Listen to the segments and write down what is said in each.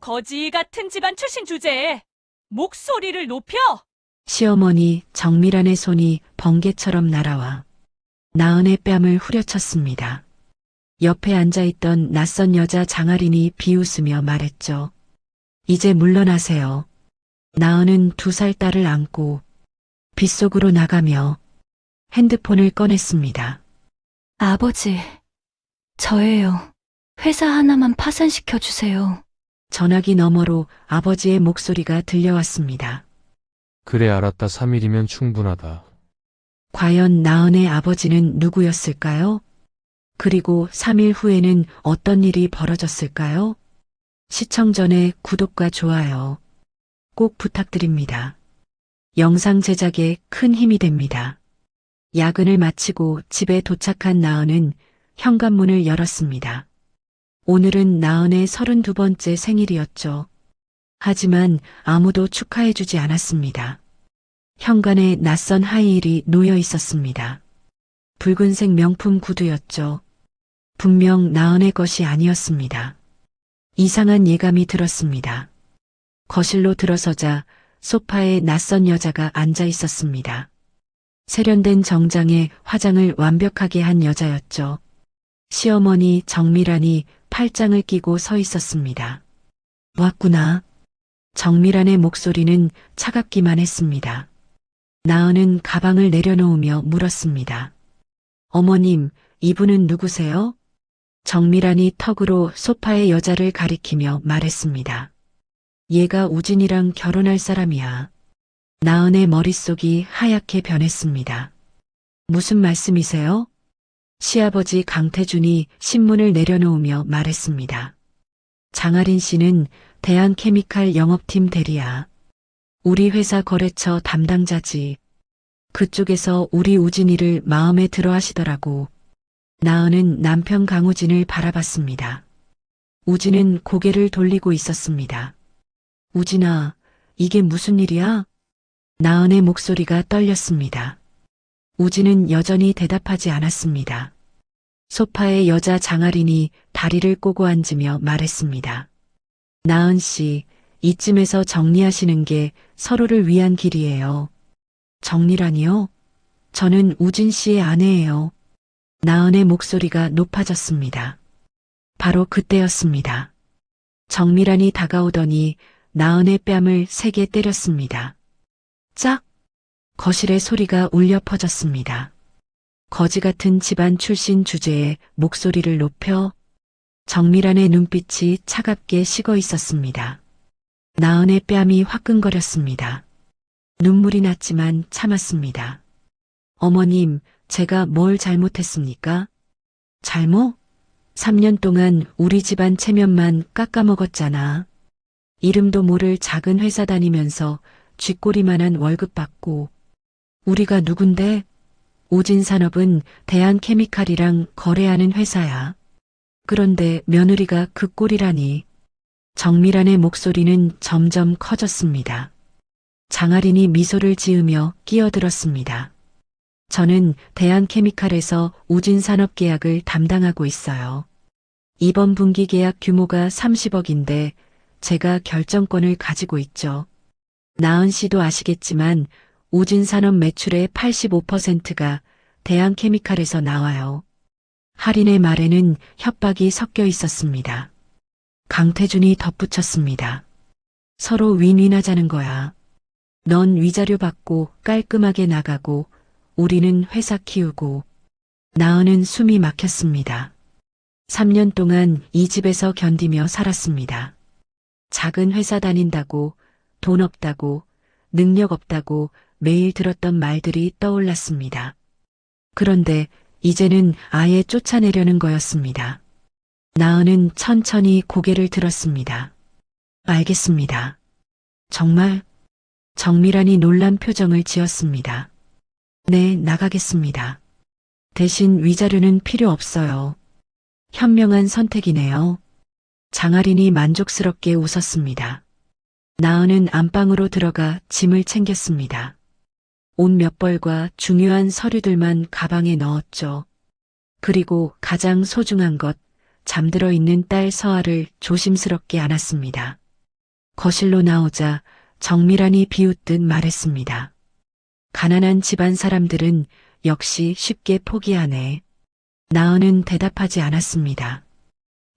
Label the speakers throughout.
Speaker 1: 거지 같은 집안 출신 주제에 목소리를 높여!
Speaker 2: 시어머니 정미란의 손이 번개처럼 날아와 나은의 뺨을 후려쳤습니다. 옆에 앉아있던 낯선 여자 장아린이 비웃으며 말했죠. 이제 물러나세요. 나은은 2살 딸을 안고 빗속으로 나가며 핸드폰을 꺼냈습니다.
Speaker 3: 아버지, 저예요. 회사 하나만 파산시켜 주세요.
Speaker 2: 전화기 너머로 아버지의 목소리가 들려왔습니다.
Speaker 4: 그래 알았다. 3일이면 충분하다.
Speaker 2: 과연 나은의 아버지는 누구였을까요? 그리고 3일 후에는 어떤 일이 벌어졌을까요? 시청 전에 구독과 좋아요 꼭 부탁드립니다. 영상 제작에 큰 힘이 됩니다. 야근을 마치고 집에 도착한 나은은 현관문을 열었습니다. 오늘은 나은의 32번째 생일이었죠. 하지만 아무도 축하해주지 않았습니다. 현관에 낯선 하이힐이 놓여 있었습니다. 붉은색 명품 구두였죠. 분명 나은의 것이 아니었습니다. 이상한 예감이 들었습니다. 거실로 들어서자 소파에 낯선 여자가 앉아 있었습니다. 세련된 정장에 화장을 완벽하게 한 여자였죠. 시어머니 정미란이 팔짱을 끼고 서 있었습니다. 왔구나. 정미란의 목소리는 차갑기만 했습니다. 나은은 가방을 내려놓으며 물었습니다. 어머님, 이분은 누구세요? 정미란이 턱으로 소파의 여자를 가리키며 말했습니다. 얘가 우진이랑 결혼할 사람이야. 나은의 머릿속이 하얗게 변했습니다. 무슨 말씀이세요? 시아버지 강태준이 신문을 내려놓으며 말했습니다. 장아린 씨는 대한케미칼 영업팀 대리야. 우리 회사 거래처 담당자지. 그쪽에서 우리 우진이를 마음에 들어 하시더라고. 나은은 남편 강우진을 바라봤습니다. 우진은 고개를 돌리고 있었습니다. 우진아, 이게 무슨 일이야? 나은의 목소리가 떨렸습니다. 우진은 여전히 대답하지 않았습니다. 소파에 여자 장아린이 다리를 꼬고 앉으며 말했습니다. 나은 씨, 이쯤에서 정리하시는 게 서로를 위한 길이에요. 정리라니요? 저는 우진 씨의 아내예요. 나은의 목소리가 높아졌습니다. 바로 그때였습니다. 정미란이 다가오더니 나은의 뺨을 세게 때렸습니다. 짝! 거실의 소리가 울려 퍼졌습니다. 거지 같은 집안 출신 주제에 목소리를 높여 정미란의 눈빛이 차갑게 식어 있었습니다. 나은의 뺨이 화끈거렸습니다. 눈물이 났지만 참았습니다. 어머님, 제가 뭘 잘못했습니까? 잘못? 3년 동안 우리 집안 체면만 깎아먹었잖아. 이름도 모를 작은 회사 다니면서 쥐꼬리만한 월급 받고. 우리가 누군데? 우진산업은 대한케미칼이랑 거래하는 회사야. 그런데 며느리가 그 꼴이라니. 정미란의 목소리는 점점 커졌습니다. 장아린이 미소를 지으며 끼어들었습니다. 저는 대한케미칼에서 우진산업 계약을 담당하고 있어요. 이번 분기 계약 규모가 30억인데 제가 결정권을 가지고 있죠. 나은 씨도 아시겠지만 우진산업 매출의 85%가 대한케미칼에서 나와요. 할인의 말에는 협박이 섞여 있었습니다. 강태준이 덧붙였습니다. 서로 윈윈하자는 거야. 넌 위자료 받고 깔끔하게 나가고 우리는 회사 키우고. 나은은 숨이 막혔습니다. 3년 동안 이 집에서 견디며 살았습니다. 작은 회사 다닌다고, 돈 없다고, 능력 없다고 매일 들었던 말들이 떠올랐습니다. 그런데 이제는 아예 쫓아내려는 거였습니다. 나은은 천천히 고개를 들었습니다. 알겠습니다. 정말? 정미란이 놀란 표정을 지었습니다. 네, 나가겠습니다. 대신 위자료는 필요 없어요. 현명한 선택이네요. 장아린이 만족스럽게 웃었습니다. 나은은 안방으로 들어가 짐을 챙겼습니다. 옷 몇 벌과 중요한 서류들만 가방에 넣었죠. 그리고 가장 소중한 것, 잠들어 있는 딸 서아를 조심스럽게 안았습니다. 거실로 나오자 정밀한이 비웃듯 말했습니다. 가난한 집안 사람들은 역시 쉽게 포기하네. 나은은 대답하지 않았습니다.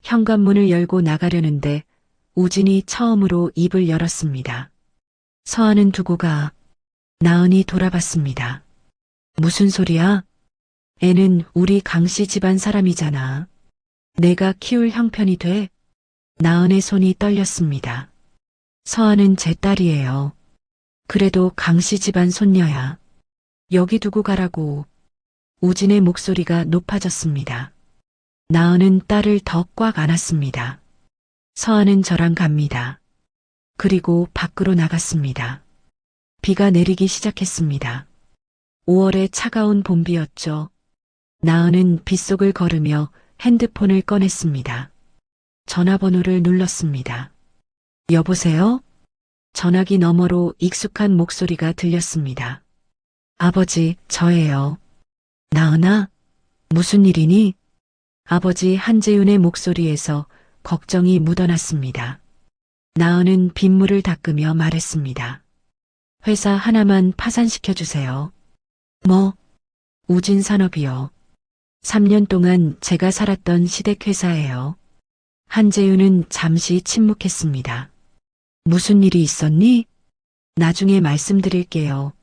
Speaker 2: 현관문을 열고 나가려는데 우진이 처음으로 입을 열었습니다. 서한은 두고 가. 나은이 돌아봤습니다. 무슨 소리야? 애는 우리 강씨 집안 사람이잖아. 내가 키울 형편이 돼? 나은의 손이 떨렸습니다. 서한은 제 딸이에요. 그래도 강씨 집안 손녀야. 여기 두고 가라고. 우진의 목소리가 높아졌습니다. 나은은 딸을 더 꽉 안았습니다. 서한은 저랑 갑니다. 그리고 밖으로 나갔습니다. 비가 내리기 시작했습니다. 5월의 차가운 봄비였죠. 나은은 빗속을 걸으며 핸드폰을 꺼냈습니다. 전화번호를 눌렀습니다. 여보세요? 전화기 너머로 익숙한 목소리가 들렸습니다. 아버지, 저예요. 나은아? 무슨 일이니? 아버지 한재윤의 목소리에서 걱정이 묻어났습니다. 나은은 빗물을 닦으며 말했습니다. 회사 하나만 파산시켜주세요. 뭐? 우진산업이요. 3년 동안 제가 살았던 시댁회사예요. 한재윤은 잠시 침묵했습니다. 무슨 일이 있었니? 나중에 말씀드릴게요.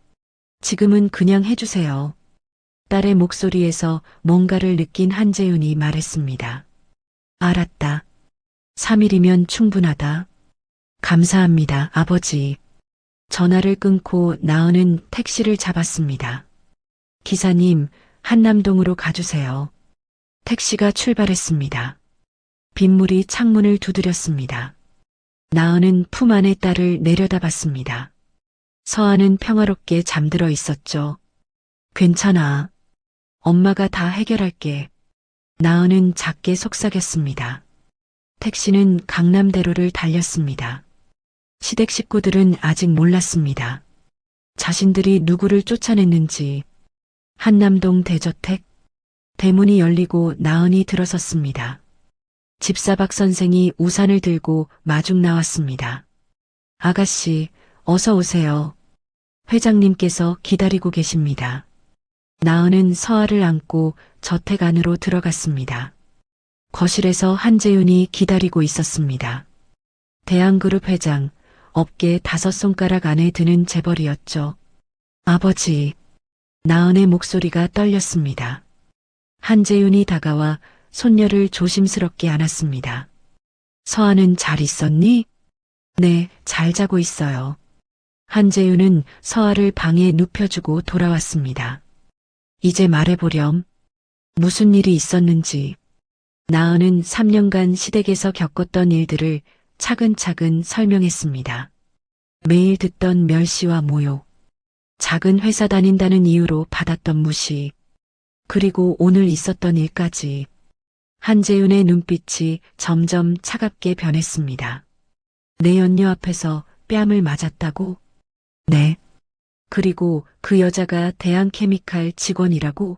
Speaker 2: 지금은 그냥 해주세요. 딸의 목소리에서 뭔가를 느낀 한재윤이 말했습니다. 알았다. 3일이면 충분하다. 감사합니다, 아버지. 전화를 끊고 나은은 택시를 잡았습니다. 기사님, 한남동으로 가주세요. 택시가 출발했습니다. 빗물이 창문을 두드렸습니다. 나은은 품 안의 딸을 내려다봤습니다. 서한은 평화롭게 잠들어 있었죠. 괜찮아. 엄마가 다 해결할게. 나은은 작게 속삭였습니다. 택시는 강남대로를 달렸습니다. 시댁 식구들은 아직 몰랐습니다. 자신들이 누구를 쫓아냈는지. 한남동 대저택. 대문이 열리고 나은이 들어섰습니다. 집사 박 선생이 우산을 들고 마중 나왔습니다. 아가씨, 어서 오세요. 회장님께서 기다리고 계십니다. 나은은 서아를 안고 저택 안으로 들어갔습니다. 거실에서 한재윤이 기다리고 있었습니다. 대한그룹 회장, 업계 5손가락 안에 드는 재벌이었죠. 아버지, 나은의 목소리가 떨렸습니다. 한재윤이 다가와 손녀를 조심스럽게 안았습니다. 서아는 잘 있었니? 네, 잘 자고 있어요. 한재윤은 서아를 방에 눕혀주고 돌아왔습니다. 이제 말해보렴. 무슨 일이 있었는지. 나은은 3년간 시댁에서 겪었던 일들을 차근차근 설명했습니다. 매일 듣던 멸시와 모욕, 작은 회사 다닌다는 이유로 받았던 무시, 그리고 오늘 있었던 일까지. 한재윤의 눈빛이 점점 차갑게 변했습니다. 내 연녀 앞에서 뺨을 맞았다고? 네. 그리고 그 여자가 대한케미칼 직원이라고?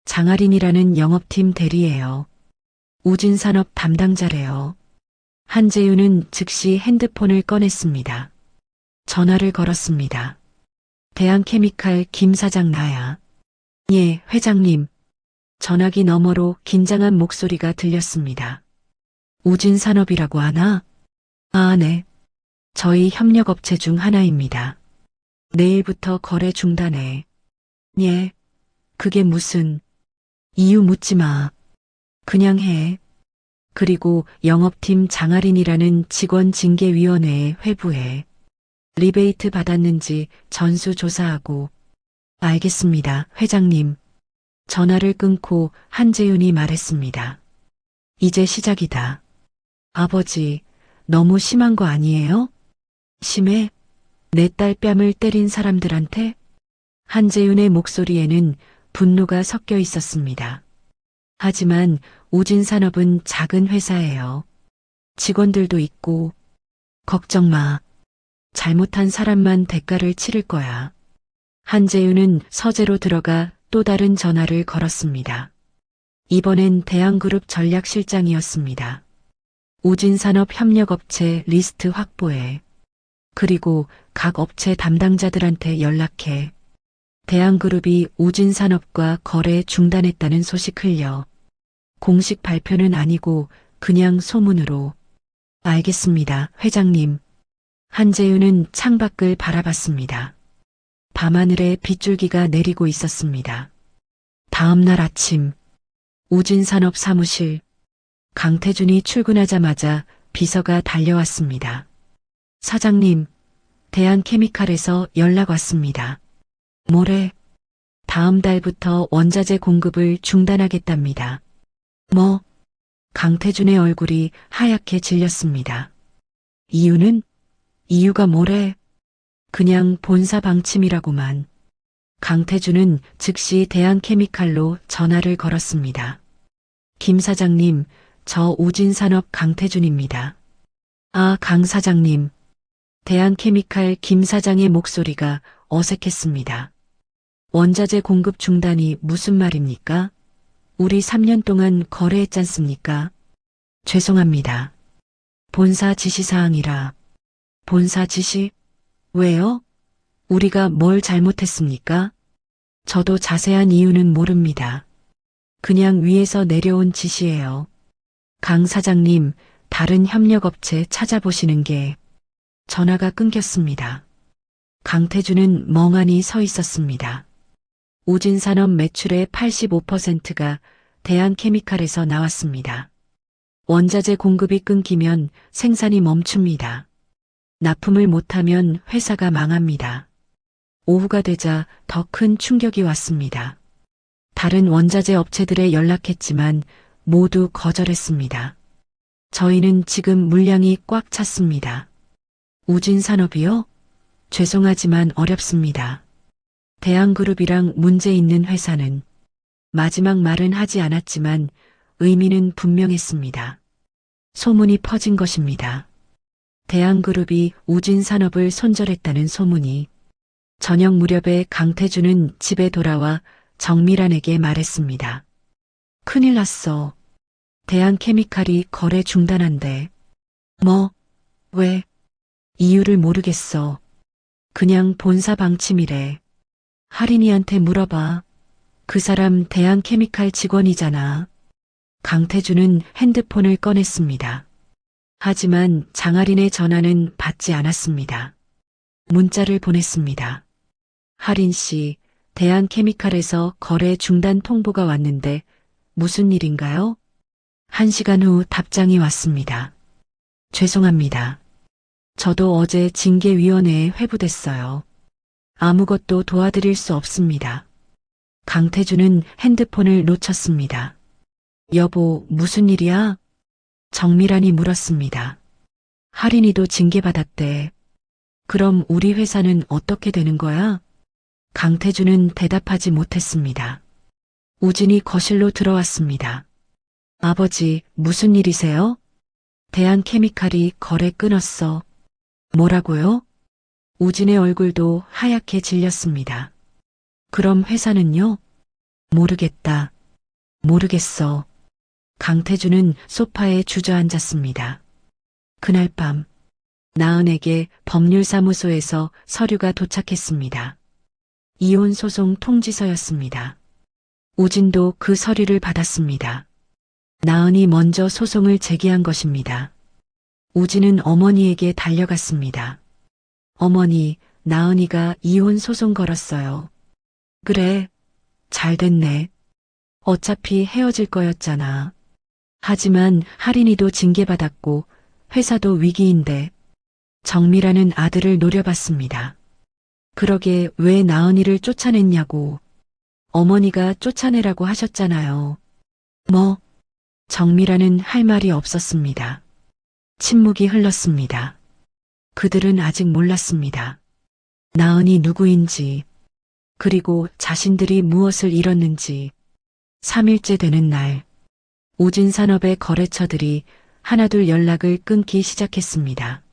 Speaker 2: 장아린이라는 영업팀 대리예요. 우진산업 담당자래요. 한재윤은 즉시 핸드폰을 꺼냈습니다. 전화를 걸었습니다. 대한케미칼 김 사장 나야. 예, 회장님. 전화기 너머로 긴장한 목소리가 들렸습니다. 우진산업이라고 하나? 아, 네. 저희 협력업체 중 하나입니다. 내일부터 거래 중단해. 예. 그게 무슨... 이유 묻지 마. 그냥 해. 그리고 영업팀 장아린이라는 직원징계위원회에 회부해. 리베이트 받았는지 전수조사하고. 알겠습니다, 회장님. 전화를 끊고 한재윤이 말했습니다. 이제 시작이다. 아버지, 너무 심한 거 아니에요? 심해? 내 딸 뺨을 때린 사람들한테? 한재윤의 목소리에는 분노가 섞여 있었습니다. 하지만 우진산업은 작은 회사예요. 직원들도 있고. 걱정 마. 잘못한 사람만 대가를 치를 거야. 한재윤은 서재로 들어가 또 다른 전화를 걸었습니다. 이번엔 대한그룹 전략실장이었습니다. 우진산업협력업체 리스트 확보해. 그리고 각 업체 담당자들한테 연락해. 대한그룹이 우진산업과 거래 중단했다는 소식 흘려. 공식 발표는 아니고 그냥 소문으로. 알겠습니다, 회장님. 한재윤은 창밖을 바라봤습니다. 밤하늘에 빗줄기가 내리고 있었습니다. 다음 날 아침, 우진산업 사무실. 강태준이 출근하자마자 비서가 달려왔습니다. 사장님, 대한케미칼에서 연락 왔습니다. 뭐래? 다음 달부터 원자재 공급을 중단하겠답니다. 뭐? 강태준의 얼굴이 하얗게 질렸습니다. 이유는? 이유가 뭐래? 그냥 본사 방침이라고만. 강태준은 즉시 대한케미칼로 전화를 걸었습니다. 김 사장님, 저 우진산업 강태준입니다. 아, 강 사장님. 대한케미칼 김 사장의 목소리가 어색했습니다. 원자재 공급 중단이 무슨 말입니까? 우리 3년 동안 거래했잖습니까? 죄송합니다. 본사 지시사항이라. 본사 지시? 왜요? 우리가 뭘 잘못했습니까? 저도 자세한 이유는 모릅니다. 그냥 위에서 내려온 지시예요. 강 사장님, 다른 협력업체 찾아보시는 게. 전화가 끊겼습니다. 강태준은 멍하니 서 있었습니다. 우진산업 매출의 85%가 대한케미칼에서 나왔습니다. 원자재 공급이 끊기면 생산이 멈춥니다. 납품을 못하면 회사가 망합니다. 오후가 되자 더 큰 충격이 왔습니다. 다른 원자재 업체들에 연락했지만 모두 거절했습니다. 저희는 지금 물량이 꽉 찼습니다. 우진산업이요? 죄송하지만 어렵습니다. 대한그룹이랑 문제 있는 회사는. 마지막 말은 하지 않았지만 의미는 분명했습니다. 소문이 퍼진 것입니다. 대한그룹이 우진산업을 손절했다는 소문이. 저녁 무렵에 강태준은 집에 돌아와 정미란에게 말했습니다. 큰일 났어. 대한케미칼이 거래 중단한대. 뭐? 왜? 이유를 모르겠어. 그냥 본사 방침이래. 하린이한테 물어봐. 그 사람 대한케미칼 직원이잖아. 강태준은 핸드폰을 꺼냈습니다. 하지만 장하린의 전화는 받지 않았습니다. 문자를 보냈습니다. 하린 씨, 대한케미칼에서 거래 중단 통보가 왔는데 무슨 일인가요? 1시간 후 답장이 왔습니다. 죄송합니다. 저도 어제 징계위원회에 회부됐어요. 아무것도 도와드릴 수 없습니다. 강태준은 핸드폰을 놓쳤습니다. 여보, 무슨 일이야? 정미란이 물었습니다. 하린이도 징계받았대. 그럼 우리 회사는 어떻게 되는 거야? 강태준은 대답하지 못했습니다. 우진이 거실로 들어왔습니다. 아버지, 무슨 일이세요? 대한케미칼이 거래 끊었어. 뭐라고요? 우진의 얼굴도 하얗게 질렸습니다. 그럼 회사는요? 모르겠다. 모르겠어. 강태준은 소파에 주저앉았습니다. 그날 밤, 나은에게 법률사무소에서 서류가 도착했습니다. 이혼 소송 통지서였습니다. 우진도 그 서류를 받았습니다. 나은이 먼저 소송을 제기한 것입니다. 우진은 어머니에게 달려갔습니다. 어머니, 나은이가 이혼 소송 걸었어요. 그래, 잘 됐네. 어차피 헤어질 거였잖아. 하지만 하린이도 징계받았고 회사도 위기인데. 정미라는 아들을 노려봤습니다. 그러게 왜 나은이를 쫓아냈냐고. 어머니가 쫓아내라고 하셨잖아요. 뭐? 정미라는 할 말이 없었습니다. 침묵이 흘렀습니다. 그들은 아직 몰랐습니다. 나은이 누구인지, 그리고 자신들이 무엇을 잃었는지. 3일째 되는 날, 우진산업의 거래처들이 하나둘 연락을 끊기 시작했습니다.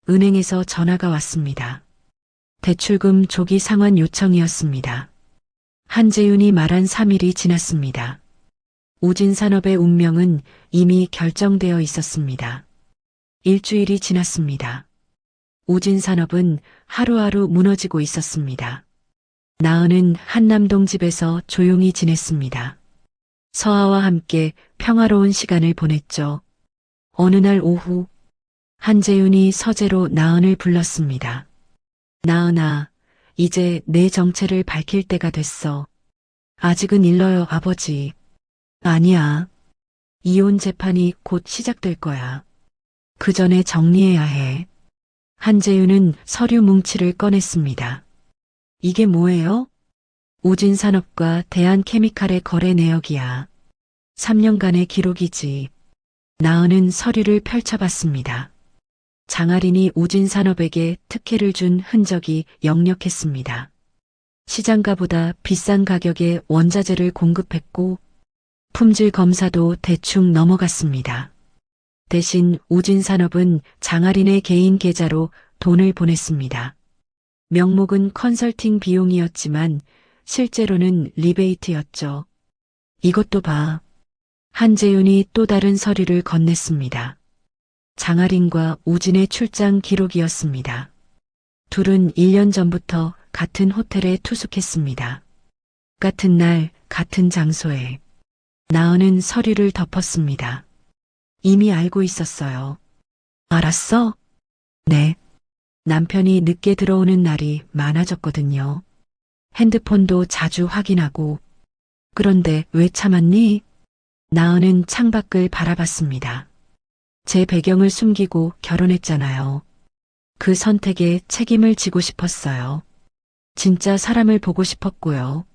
Speaker 2: 은행에서 전화가 왔습니다. 대출금 조기 상환 요청이었습니다. 한재윤이 말한 3일이 지났습니다. 우진산업의 운명은 이미 결정되어 있었습니다. 일주일이 지났습니다. 우진산업은 하루하루 무너지고 있었습니다. 나은은 한남동 집에서 조용히 지냈습니다. 서아와 함께 평화로운 시간을 보냈죠. 어느 날 오후 한재윤이 서재로 나은을 불렀습니다. 나은아, 이제 내 정체를 밝힐 때가 됐어. 아직은 일러요, 아버지. 아니야. 이혼 재판이 곧 시작될 거야. 그 전에 정리해야 해. 한재윤은 서류 뭉치를 꺼냈습니다. 이게 뭐예요? 우진산업과 대한케미칼의 거래 내역이야. 3년간의 기록이지. 나은은 서류를 펼쳐봤습니다. 장하린이 우진산업에게 특혜를 준 흔적이 역력했습니다. 시장가보다 비싼 가격에 원자재를 공급했고 품질 검사도 대충 넘어갔습니다. 대신 우진산업은 장하린의 개인 계좌로 돈을 보냈습니다. 명목은 컨설팅 비용이었지만 실제로는 리베이트였죠. 이것도 봐. 한재윤이 또 다른 서류를 건넸습니다. 장하린과 우진의 출장 기록이었습니다. 둘은 1년 전부터 같은 호텔에 투숙했습니다. 같은 날, 같은 장소에. 나은은 서류를 덮었습니다. 이미 알고 있었어요. 알았어? 네. 남편이 늦게 들어오는 날이 많아졌거든요. 핸드폰도 자주 확인하고. 그런데 왜 참았니? 나은은 창밖을 바라봤습니다. 제 배경을 숨기고 결혼했잖아요. 그 선택에 책임을 지고 싶었어요. 진짜 사람을 보고 싶었고요.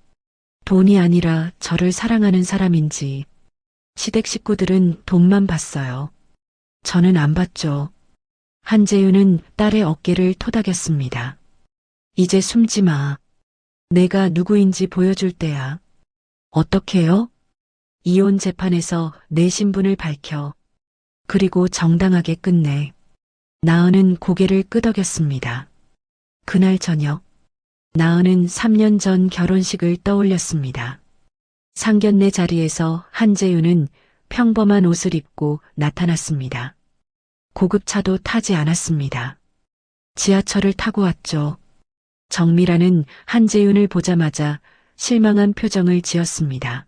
Speaker 2: 돈이 아니라 저를 사랑하는 사람인지. 시댁 식구들은 돈만 봤어요. 저는 안 봤죠. 한재윤은 딸의 어깨를 토닥였습니다. 이제 숨지 마. 내가 누구인지 보여줄 때야. 어떻게요? 이혼 재판에서 내 신분을 밝혀. 그리고 정당하게 끝내. 나은은 고개를 끄덕였습니다. 그날 저녁, 나은은 3년 전 결혼식을 떠올렸습니다. 상견례 자리에서 한재윤은 평범한 옷을 입고 나타났습니다. 고급차도 타지 않았습니다. 지하철을 타고 왔죠. 정미라는 한재윤을 보자마자 실망한 표정을 지었습니다.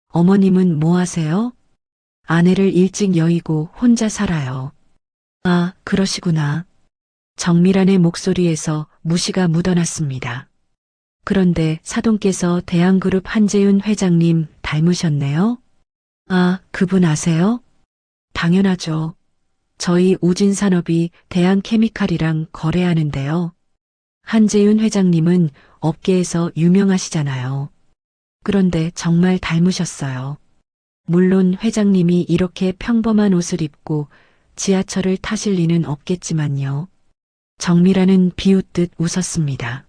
Speaker 2: 어머님은 뭐 하세요? 아내를 일찍 여의고 혼자 살아요. 아, 그러시구나. 정미란의 목소리에서 무시가 묻어났습니다. 그런데 사돈께서 대한그룹 한재윤 회장님 닮으셨네요? 아, 그분 아세요? 당연하죠. 저희 우진산업이 대한케미칼이랑 거래하는데요. 한재윤 회장님은 업계에서 유명하시잖아요. 그런데 정말 닮으셨어요. 물론 회장님이 이렇게 평범한 옷을 입고 지하철을 타실 리는 없겠지만요. 정미라는 비웃듯 웃었습니다.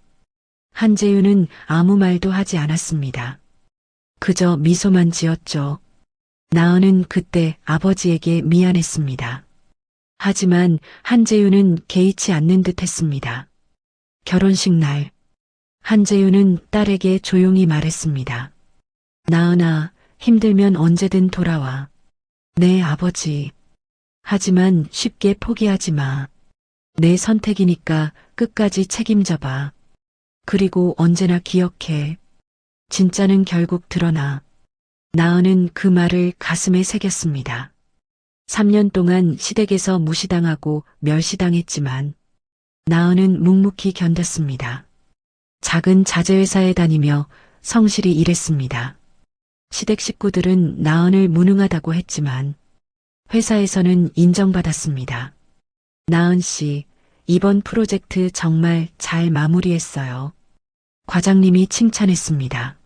Speaker 2: 한재윤은 아무 말도 하지 않았습니다. 그저 미소만 지었죠. 나은은 그때 아버지에게 미안했습니다. 하지만 한재윤은 개의치 않는 듯 했습니다. 결혼식 날, 한재윤은 딸에게 조용히 말했습니다. 나은아, 힘들면 언제든 돌아와. 네, 아버지. 하지만 쉽게 포기하지 마. 내 선택이니까 끝까지 책임져봐. 그리고 언제나 기억해. 진짜는 결국 드러나. 나은은 그 말을 가슴에 새겼습니다. 3년 동안 시댁에서 무시당하고 멸시당했지만 나은은 묵묵히 견뎠습니다. 작은 자재회사에 다니며 성실히 일했습니다. 시댁 식구들은 나은을 무능하다고 했지만 회사에서는 인정받았습니다. 나은 씨, 이번 프로젝트 정말 잘 마무리했어요. 과장님이 칭찬했습니다.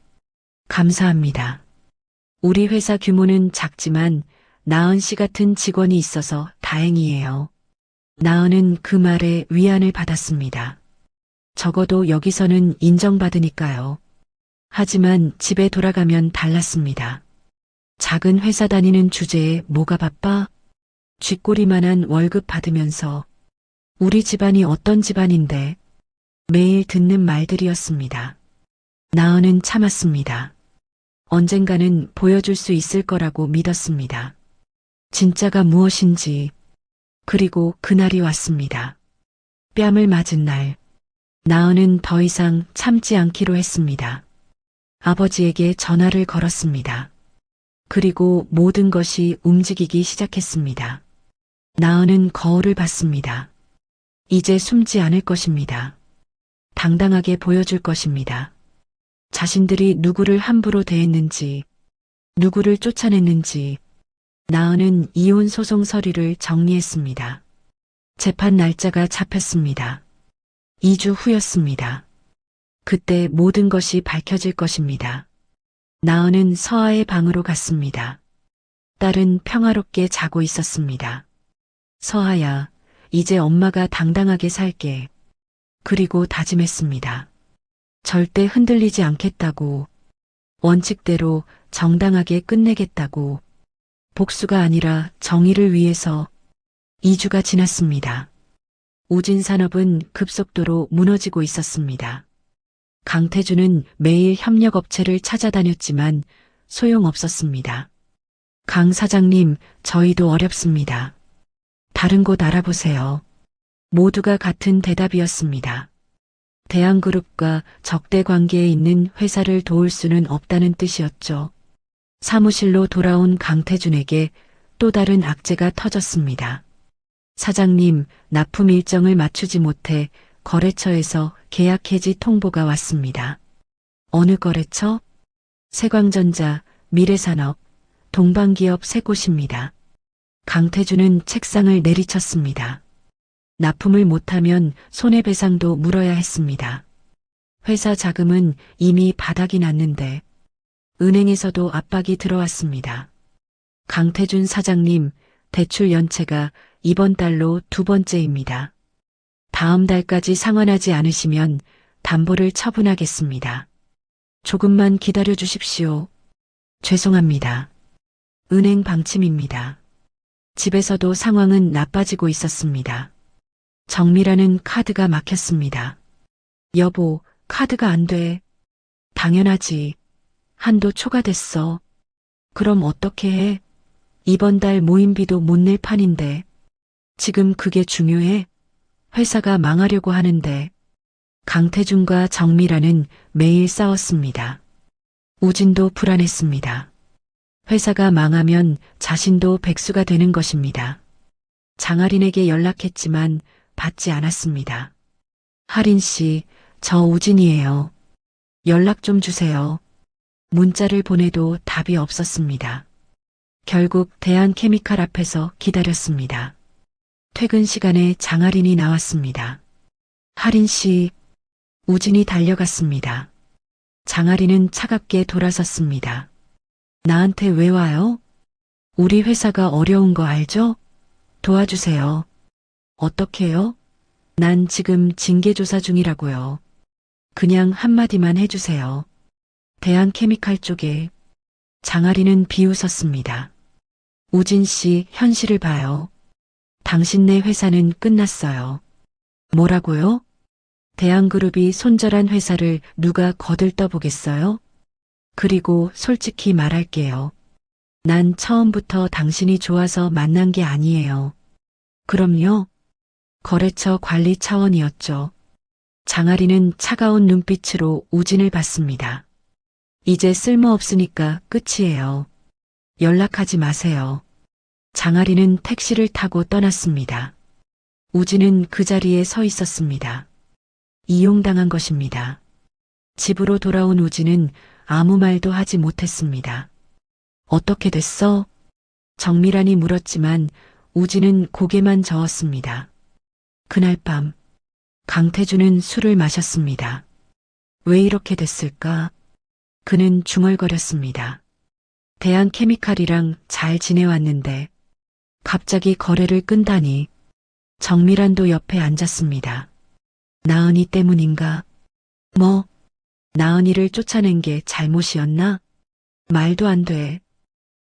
Speaker 2: 감사합니다. 우리 회사 규모는 작지만 나은 씨 같은 직원이 있어서 다행이에요. 나은은 그 말에 위안을 받았습니다. 적어도 여기서는 인정받으니까요. 하지만 집에 돌아가면 달랐습니다. 작은 회사 다니는 주제에 뭐가 바빠? 쥐꼬리만한 월급 받으면서 우리 집안이 어떤 집안인데 매일 듣는 말들이었습니다. 나은은 참았습니다. 언젠가는 보여줄 수 있을 거라고 믿었습니다. 진짜가 무엇인지. 그리고 그날이 왔습니다. 뺨을 맞은 날. 나은은 더 이상 참지 않기로 했습니다. 아버지에게 전화를 걸었습니다. 그리고 모든 것이 움직이기 시작했습니다. 나은은 거울을 봤습니다. 이제 숨지 않을 것입니다. 당당하게 보여줄 것입니다. 자신들이 누구를 함부로 대했는지, 누구를 쫓아냈는지. 나은은 이혼 소송 서류를 정리했습니다. 재판 날짜가 잡혔습니다. 2주 후였습니다. 그때 모든 것이 밝혀질 것입니다. 나은은 서아의 방으로 갔습니다. 딸은 평화롭게 자고 있었습니다. 서아야, 이제 엄마가 당당하게 살게. 그리고 다짐했습니다. 절대 흔들리지 않겠다고. 원칙대로 정당하게 끝내겠다고. 복수가 아니라 정의를 위해서. 2주가 지났습니다. 우진산업은 급속도로 무너지고 있었습니다. 강태준은 매일 협력업체를 찾아다녔지만 소용없었습니다. 강 사장님, 저희도 어렵습니다. 다른 곳 알아보세요. 모두가 같은 대답이었습니다. 대한그룹과 적대 관계에 있는 회사를 도울 수는 없다는 뜻이었죠. 사무실로 돌아온 강태준에게 또 다른 악재가 터졌습니다. 사장님, 납품 일정을 맞추지 못해 거래처에서 계약 해지 통보가 왔습니다. 어느 거래처? 세광전자, 미래산업, 동방기업 세 곳입니다. 강태준은 책상을 내리쳤습니다. 납품을 못하면 손해배상도 물어야 했습니다. 회사 자금은 이미 바닥이 났는데 은행에서도 압박이 들어왔습니다. 강태준 사장님, 대출 연체가 이번 달로 2번째입니다. 다음 달까지 상환하지 않으시면 담보를 처분하겠습니다. 조금만 기다려 주십시오. 죄송합니다. 은행 방침입니다. 집에서도 상황은 나빠지고 있었습니다. 정미라는 카드가 막혔습니다. 여보, 카드가 안 돼. 당연하지. 한도 초과됐어. 그럼 어떻게 해? 이번 달 모임비도 못 낼 판인데. 지금 그게 중요해? 회사가 망하려고 하는데. 강태준과 정미라는 매일 싸웠습니다. 우진도 불안했습니다. 회사가 망하면 자신도 백수가 되는 것입니다. 장아린에게 연락했지만 받지 않았습니다. 하린 씨, 저 우진이에요. 연락 좀 주세요. 문자를 보내도 답이 없었습니다. 결국 대한케미칼 앞에서 기다렸습니다. 퇴근 시간에 장아린이 나왔습니다. 하린 씨, 우진이 달려갔습니다. 장아린은 차갑게 돌아섰습니다. 나한테 왜 와요? 우리 회사가 어려운 거 알죠? 도와주세요. 어떻게요? 난 지금 징계조사 중이라고요. 그냥 한마디만 해주세요. 대한케미칼 쪽에. 장아리는 비웃었습니다. 우진 씨, 현실을 봐요. 당신네 회사는 끝났어요. 뭐라고요? 대한그룹이 손절한 회사를 누가 거들떠보겠어요? 그리고 솔직히 말할게요. 난 처음부터 당신이 좋아서 만난 게 아니에요. 그럼요. 거래처 관리 차원이었죠. 장아리는 차가운 눈빛으로 우진을 봤습니다. 이제 쓸모없으니까 끝이에요. 연락하지 마세요. 장아리는 택시를 타고 떠났습니다. 우진은 그 자리에 서 있었습니다. 이용당한 것입니다. 집으로 돌아온 우진은 아무 말도 하지 못했습니다. 어떻게 됐어? 정미란이 물었지만 우진은 고개만 저었습니다. 그날 밤 강태준은 술을 마셨습니다. 왜 이렇게 됐을까? 그는 중얼거렸습니다. 대한케미칼이랑 잘 지내왔는데 갑자기 거래를 끈다니. 정미란도 옆에 앉았습니다. 나은이 때문인가? 뭐? 나은이를 쫓아낸 게 잘못이었나? 말도 안 돼.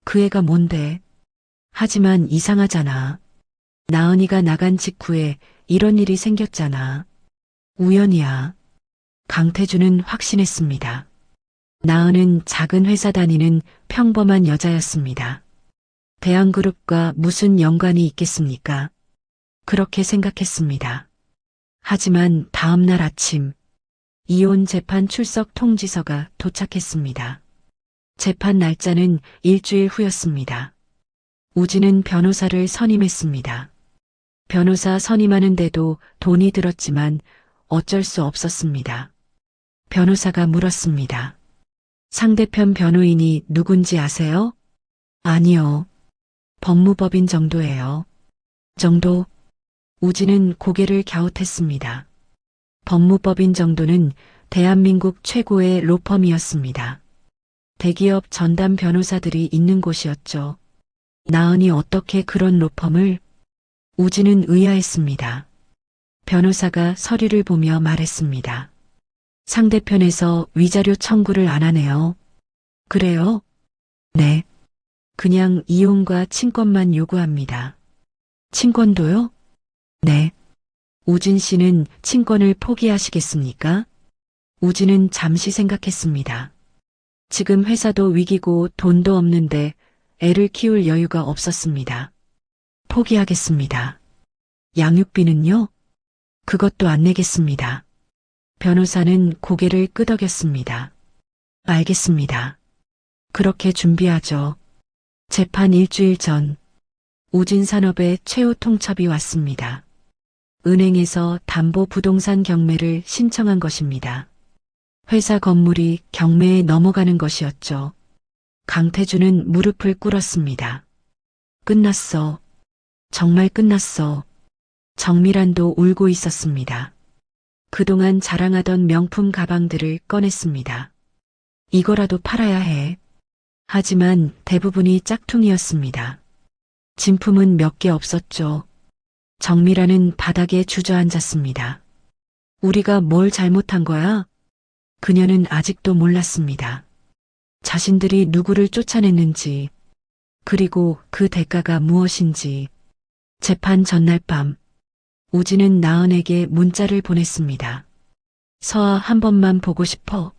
Speaker 2: 그 애가 뭔데? 하지만 이상하잖아. 나은이가 나간 직후에 이런 일이 생겼잖아. 우연이야. 강태준은 확신했습니다. 나은은 작은 회사 다니는 평범한 여자였습니다. 대한그룹과 무슨 연관이 있겠습니까? 그렇게 생각했습니다. 하지만 다음 날 아침, 이혼 재판 출석 통지서가 도착했습니다. 재판 날짜는 일주일 후였습니다. 우진은 변호사를 선임했습니다. 변호사 선임하는데도 돈이 들었지만 어쩔 수 없었습니다. 변호사가 물었습니다. 상대편 변호인이 누군지 아세요? 아니요. 법무법인 정도예요. 정도? 우진은 고개를 갸웃했습니다. 법무법인 정도는 대한민국 최고의 로펌이었습니다. 대기업 전담 변호사들이 있는 곳이었죠. 나은이 어떻게 그런 로펌을? 우진은 의아했습니다. 변호사가 서류를 보며 말했습니다. 상대편에서 위자료 청구를 안 하네요. 그래요? 네. 그냥 이혼과 친권만 요구합니다. 친권도요? 네. 우진 씨는 친권을 포기하시겠습니까? 우진은 잠시 생각했습니다. 지금 회사도 위기고 돈도 없는데 애를 키울 여유가 없었습니다. 포기하겠습니다. 양육비는요? 그것도 안 내겠습니다. 변호사는 고개를 끄덕였습니다. 알겠습니다. 그렇게 준비하죠. 재판 일주일 전, 우진산업의 최후 통첩이 왔습니다. 은행에서 담보부동산 경매를 신청한 것입니다. 회사 건물이 경매에 넘어가는 것이었죠. 강태준은 무릎을 꿇었습니다. 끝났어. 정말 끝났어. 정미란도 울고 있었습니다. 그동안 자랑하던 명품 가방들을 꺼냈습니다. 이거라도 팔아야 해. 하지만 대부분이 짝퉁이었습니다. 진품은 몇 개 없었죠. 정미란은 바닥에 주저앉았습니다. 우리가 뭘 잘못한 거야? 그녀는 아직도 몰랐습니다. 자신들이 누구를 쫓아냈는지, 그리고 그 대가가 무엇인지. 재판 전날 밤, 우진은 나은에게 문자를 보냈습니다. 서아 한 번만 보고 싶어.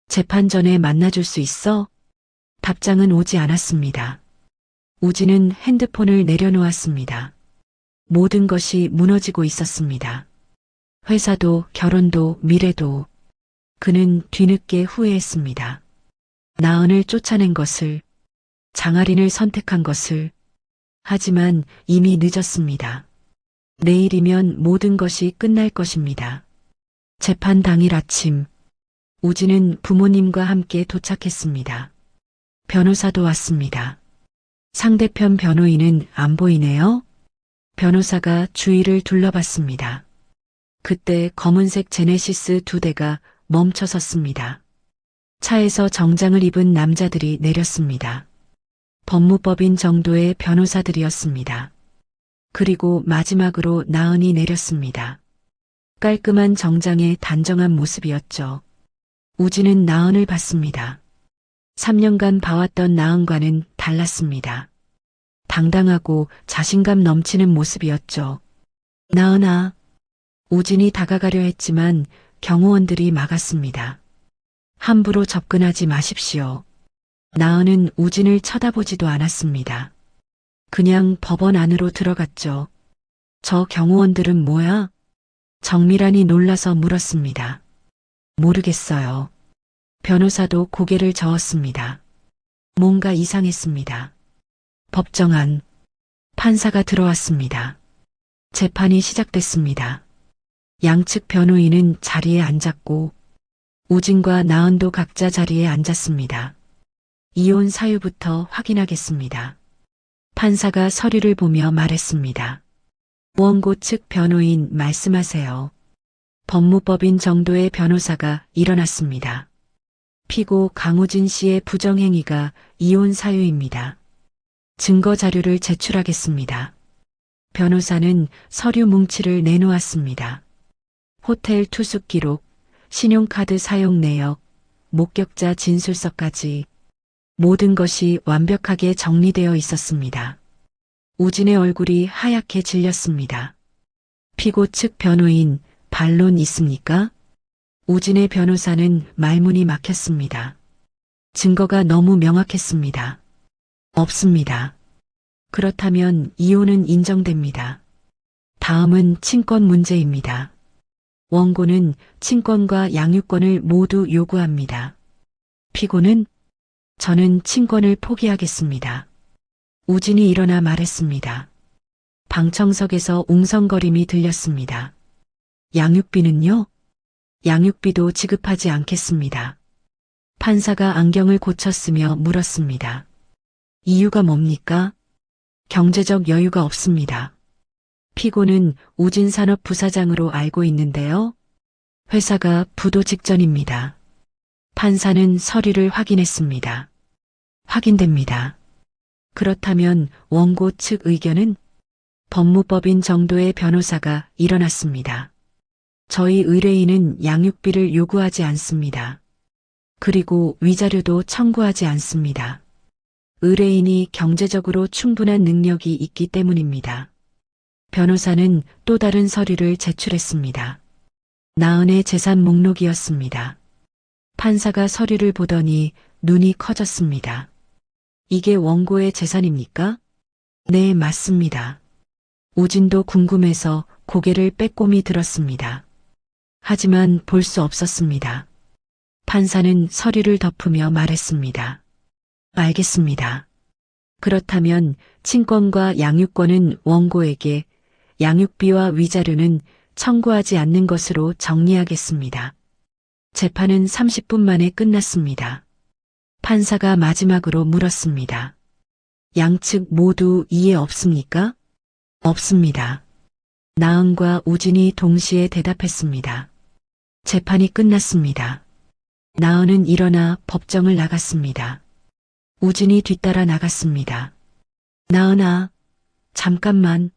Speaker 2: 재판 전에 만나줄 수 있어? 답장은 오지 않았습니다. 우진은 핸드폰을 내려놓았습니다. 모든 것이 무너지고 있었습니다. 회사도 결혼도 미래도. 그는 뒤늦게 후회했습니다. 나은을 쫓아낸 것을, 장아린을 선택한 것을. 하지만 이미 늦었습니다. 내일이면 모든 것이 끝날 것입니다. 재판 당일 아침, 우진은 부모님과 함께 도착했습니다. 변호사도 왔습니다. 상대편 변호인은 안 보이네요? 변호사가 주위를 둘러봤습니다. 그때 검은색 제네시스 2대가 멈춰 섰습니다. 차에서 정장을 입은 남자들이 내렸습니다. 법무법인 정도의 변호사들이었습니다. 그리고 마지막으로 나은이 내렸습니다. 깔끔한 정장의 단정한 모습이었죠. 우진은 나은을 봤습니다. 3년간 봐왔던 나은과는 달랐습니다. 당당하고 자신감 넘치는 모습이었죠. 나은아. 우진이 다가가려 했지만 경호원들이 막았습니다. 함부로 접근하지 마십시오. 나은은 우진을 쳐다보지도 않았습니다. 그냥 법원 안으로 들어갔죠. 저 경호원들은 뭐야? 정미란이 놀라서 물었습니다. 모르겠어요. 변호사도 고개를 저었습니다. 뭔가 이상했습니다. 법정 안. 판사가 들어왔습니다. 재판이 시작됐습니다. 양측 변호인은 자리에 앉았고 우진과 나은도 각자 자리에 앉았습니다. 이혼 사유부터 확인하겠습니다. 판사가 서류를 보며 말했습니다. 원고 측 변호인 말씀하세요. 법무법인 정도의 변호사가 일어났습니다. 피고 강우진 씨의 부정행위가 이혼 사유입니다. 증거 자료를 제출하겠습니다. 변호사는 서류 뭉치를 내놓았습니다. 호텔 투숙 기록, 신용카드 사용 내역, 목격자 진술서까지 모든 것이 완벽하게 정리되어 있었습니다. 우진의 얼굴이 하얗게 질렸습니다. 피고 측 변호인, 반론 있습니까? 우진의 변호사는 말문이 막혔습니다. 증거가 너무 명확했습니다. 없습니다. 그렇다면 이혼은 인정됩니다. 다음은 친권 문제입니다. 원고는 친권과 양육권을 모두 요구합니다. 피고는 저는 친권을 포기하겠습니다. 우진이 일어나 말했습니다. 방청석에서 웅성거림이 들렸습니다. 양육비는요? 양육비도 지급하지 않겠습니다. 판사가 안경을 고쳤으며 물었습니다. 이유가 뭡니까? 경제적 여유가 없습니다. 피고는 우진산업 부사장으로 알고 있는데요. 회사가 부도 직전입니다. 판사는 서류를 확인했습니다. 확인됩니다. 그렇다면 원고 측 의견은? 법무법인 정도의 변호사가 일어났습니다. 저희 의뢰인은 양육비를 요구하지 않습니다. 그리고 위자료도 청구하지 않습니다. 의뢰인이 경제적으로 충분한 능력이 있기 때문입니다. 변호사는 또 다른 서류를 제출했습니다. 나은의 재산 목록이었습니다. 판사가 서류를 보더니 눈이 커졌습니다. 이게 원고의 재산입니까? 네, 맞습니다. 우진도 궁금해서 고개를 빼꼼히 들었습니다. 하지만 볼 수 없었습니다. 판사는 서류를 덮으며 말했습니다. 알겠습니다. 그렇다면 친권과 양육권은 원고에게, 양육비와 위자료는 청구하지 않는 것으로 정리하겠습니다. 재판은 30분 만에 끝났습니다. 판사가 마지막으로 물었습니다. 양측 모두 이해 없습니까? 없습니다. 나은과 우진이 동시에 대답했습니다. 재판이 끝났습니다. 나은은 일어나 법정을 나갔습니다. 우진이 뒤따라 나갔습니다. 나은아, 잠깐만.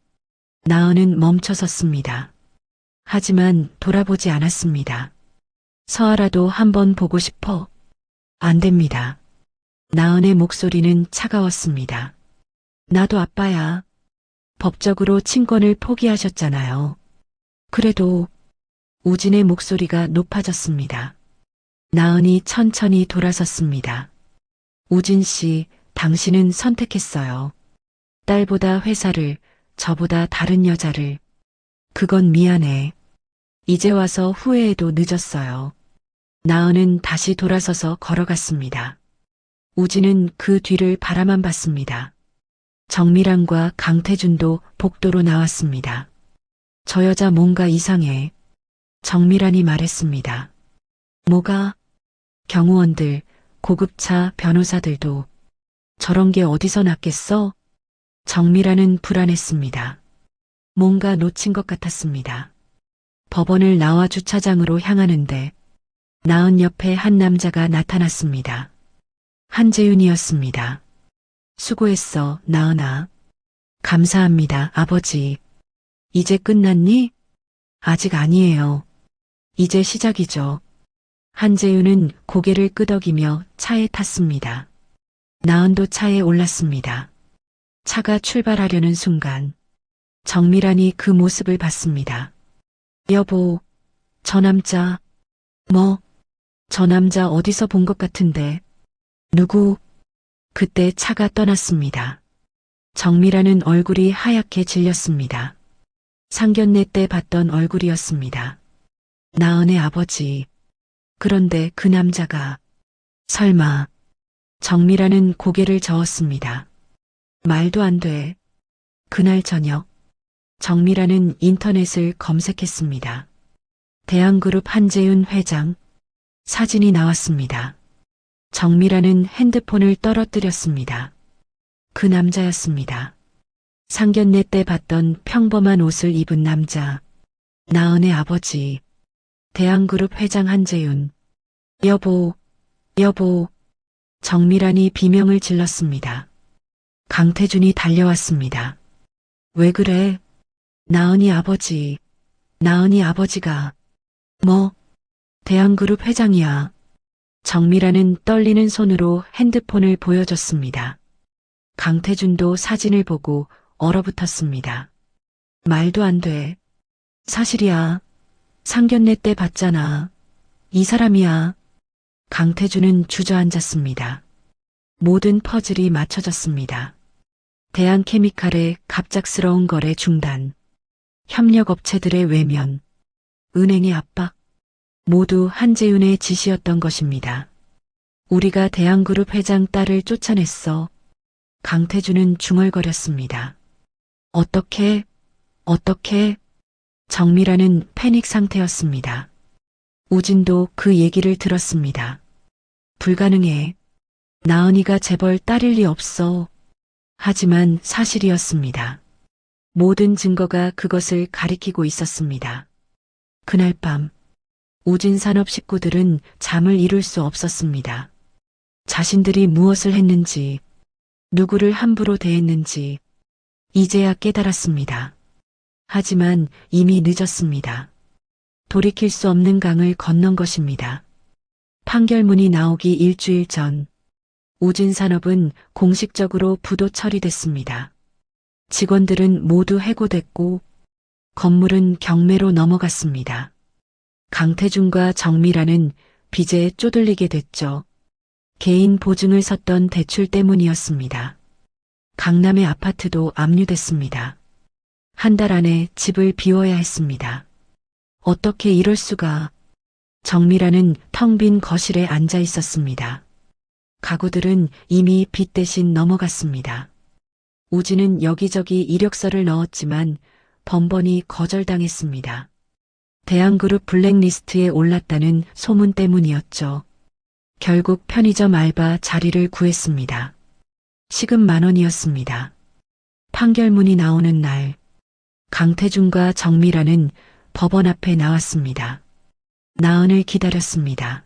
Speaker 2: 나은은 멈춰섰습니다. 하지만 돌아보지 않았습니다. 서아라도 한번 보고 싶어. 안 됩니다. 나은의 목소리는 차가웠습니다. 나도 아빠야. 법적으로 친권을 포기하셨잖아요. 그래도 우진의 목소리가 높아졌습니다. 나은이 천천히 돌아섰습니다. 우진 씨, 당신은 선택했어요. 딸보다 회사를, 저보다 다른 여자를. 그건 미안해. 이제 와서 후회해도 늦었어요. 나은은 다시 돌아서서 걸어갔습니다. 우진은 그 뒤를 바라만 봤습니다. 정미란과 강태준도 복도로 나왔습니다. 저 여자 뭔가 이상해. 정미란이 말했습니다. 뭐가? 경호원들, 고급차 변호사들도 저런 게 어디서 났겠어? 정미란은 불안했습니다. 뭔가 놓친 것 같았습니다. 법원을 나와 주차장으로 향하는데 나은 옆에 한 남자가 나타났습니다. 한재윤이었습니다. 수고했어, 나은아. 감사합니다, 아버지. 이제 끝났니? 아직 아니에요. 이제 시작이죠. 한재윤은 고개를 끄덕이며 차에 탔습니다. 나은도 차에 올랐습니다. 차가 출발하려는 순간 정미란이 그 모습을 봤습니다. 여보, 저 남자. 뭐? 저 남자 어디서 본 것 같은데. 누구? 그때 차가 떠났습니다. 정미라는 얼굴이 하얗게 질렸습니다. 상견례 때 봤던 얼굴이었습니다. 나은의 아버지. 그런데 그 남자가 설마. 정미라는 고개를 저었습니다. 말도 안 돼. 그날 저녁 정미라는 인터넷을 검색했습니다. 대한그룹 한재윤 회장 사진이 나왔습니다. 정미라는 핸드폰을 떨어뜨렸습니다. 그 남자였습니다. 상견례 때 봤던 평범한 옷을 입은 남자. 나은의 아버지. 대한그룹 회장 한재윤. 여보, 여보. 정미란이 비명을 질렀습니다. 강태준이 달려왔습니다. 왜 그래? 나은이 아버지. 나은이 아버지가. 뭐? 대한그룹 회장이야. 정미라는 떨리는 손으로 핸드폰을 보여줬습니다. 강태준도 사진을 보고 얼어붙었습니다. 말도 안 돼. 사실이야. 상견례 때 봤잖아. 이 사람이야. 강태준은 주저앉았습니다. 모든 퍼즐이 맞춰졌습니다. 대한케미칼의 갑작스러운 거래 중단, 협력업체들의 외면, 은행의 압박, 모두 한재윤의 지시였던 것입니다. 우리가 대한그룹 회장 딸을 쫓아냈어. 강태준은 중얼거렸습니다. 어떻게? 정미라는 패닉 상태였습니다. 우진도 그 얘기를 들었습니다. 불가능해. 나은이가 재벌 딸일 리 없어. 하지만 사실이었습니다. 모든 증거가 그것을 가리키고 있었습니다. 그날 밤 우진산업 식구들은 잠을 이룰 수 없었습니다. 자신들이 무엇을 했는지, 누구를 함부로 대했는지 이제야 깨달았습니다. 하지만 이미 늦었습니다. 돌이킬 수 없는 강을 건넌 것입니다. 판결문이 나오기 일주일 전 우진산업은 공식적으로 부도 처리됐습니다. 직원들은 모두 해고됐고 건물은 경매로 넘어갔습니다. 강태준과 정미라는 빚에 쪼들리게 됐죠. 개인 보증을 섰던 대출 때문이었습니다. 강남의 아파트도 압류됐습니다. 한 달 안에 집을 비워야 했습니다. 어떻게 이럴 수가. 정미라는 텅 빈 거실에 앉아 있었습니다. 가구들은 이미 빚 대신 넘어갔습니다. 우진은 여기저기 이력서를 넣었지만 번번이 거절당했습니다. 대한그룹 블랙리스트에 올랐다는 소문 때문이었죠. 결국 편의점 알바 자리를 구했습니다. 시급 10,000원이었습니다. 판결문이 나오는 날 강태준과 정미라는 법원 앞에 나왔습니다. 나은을 기다렸습니다.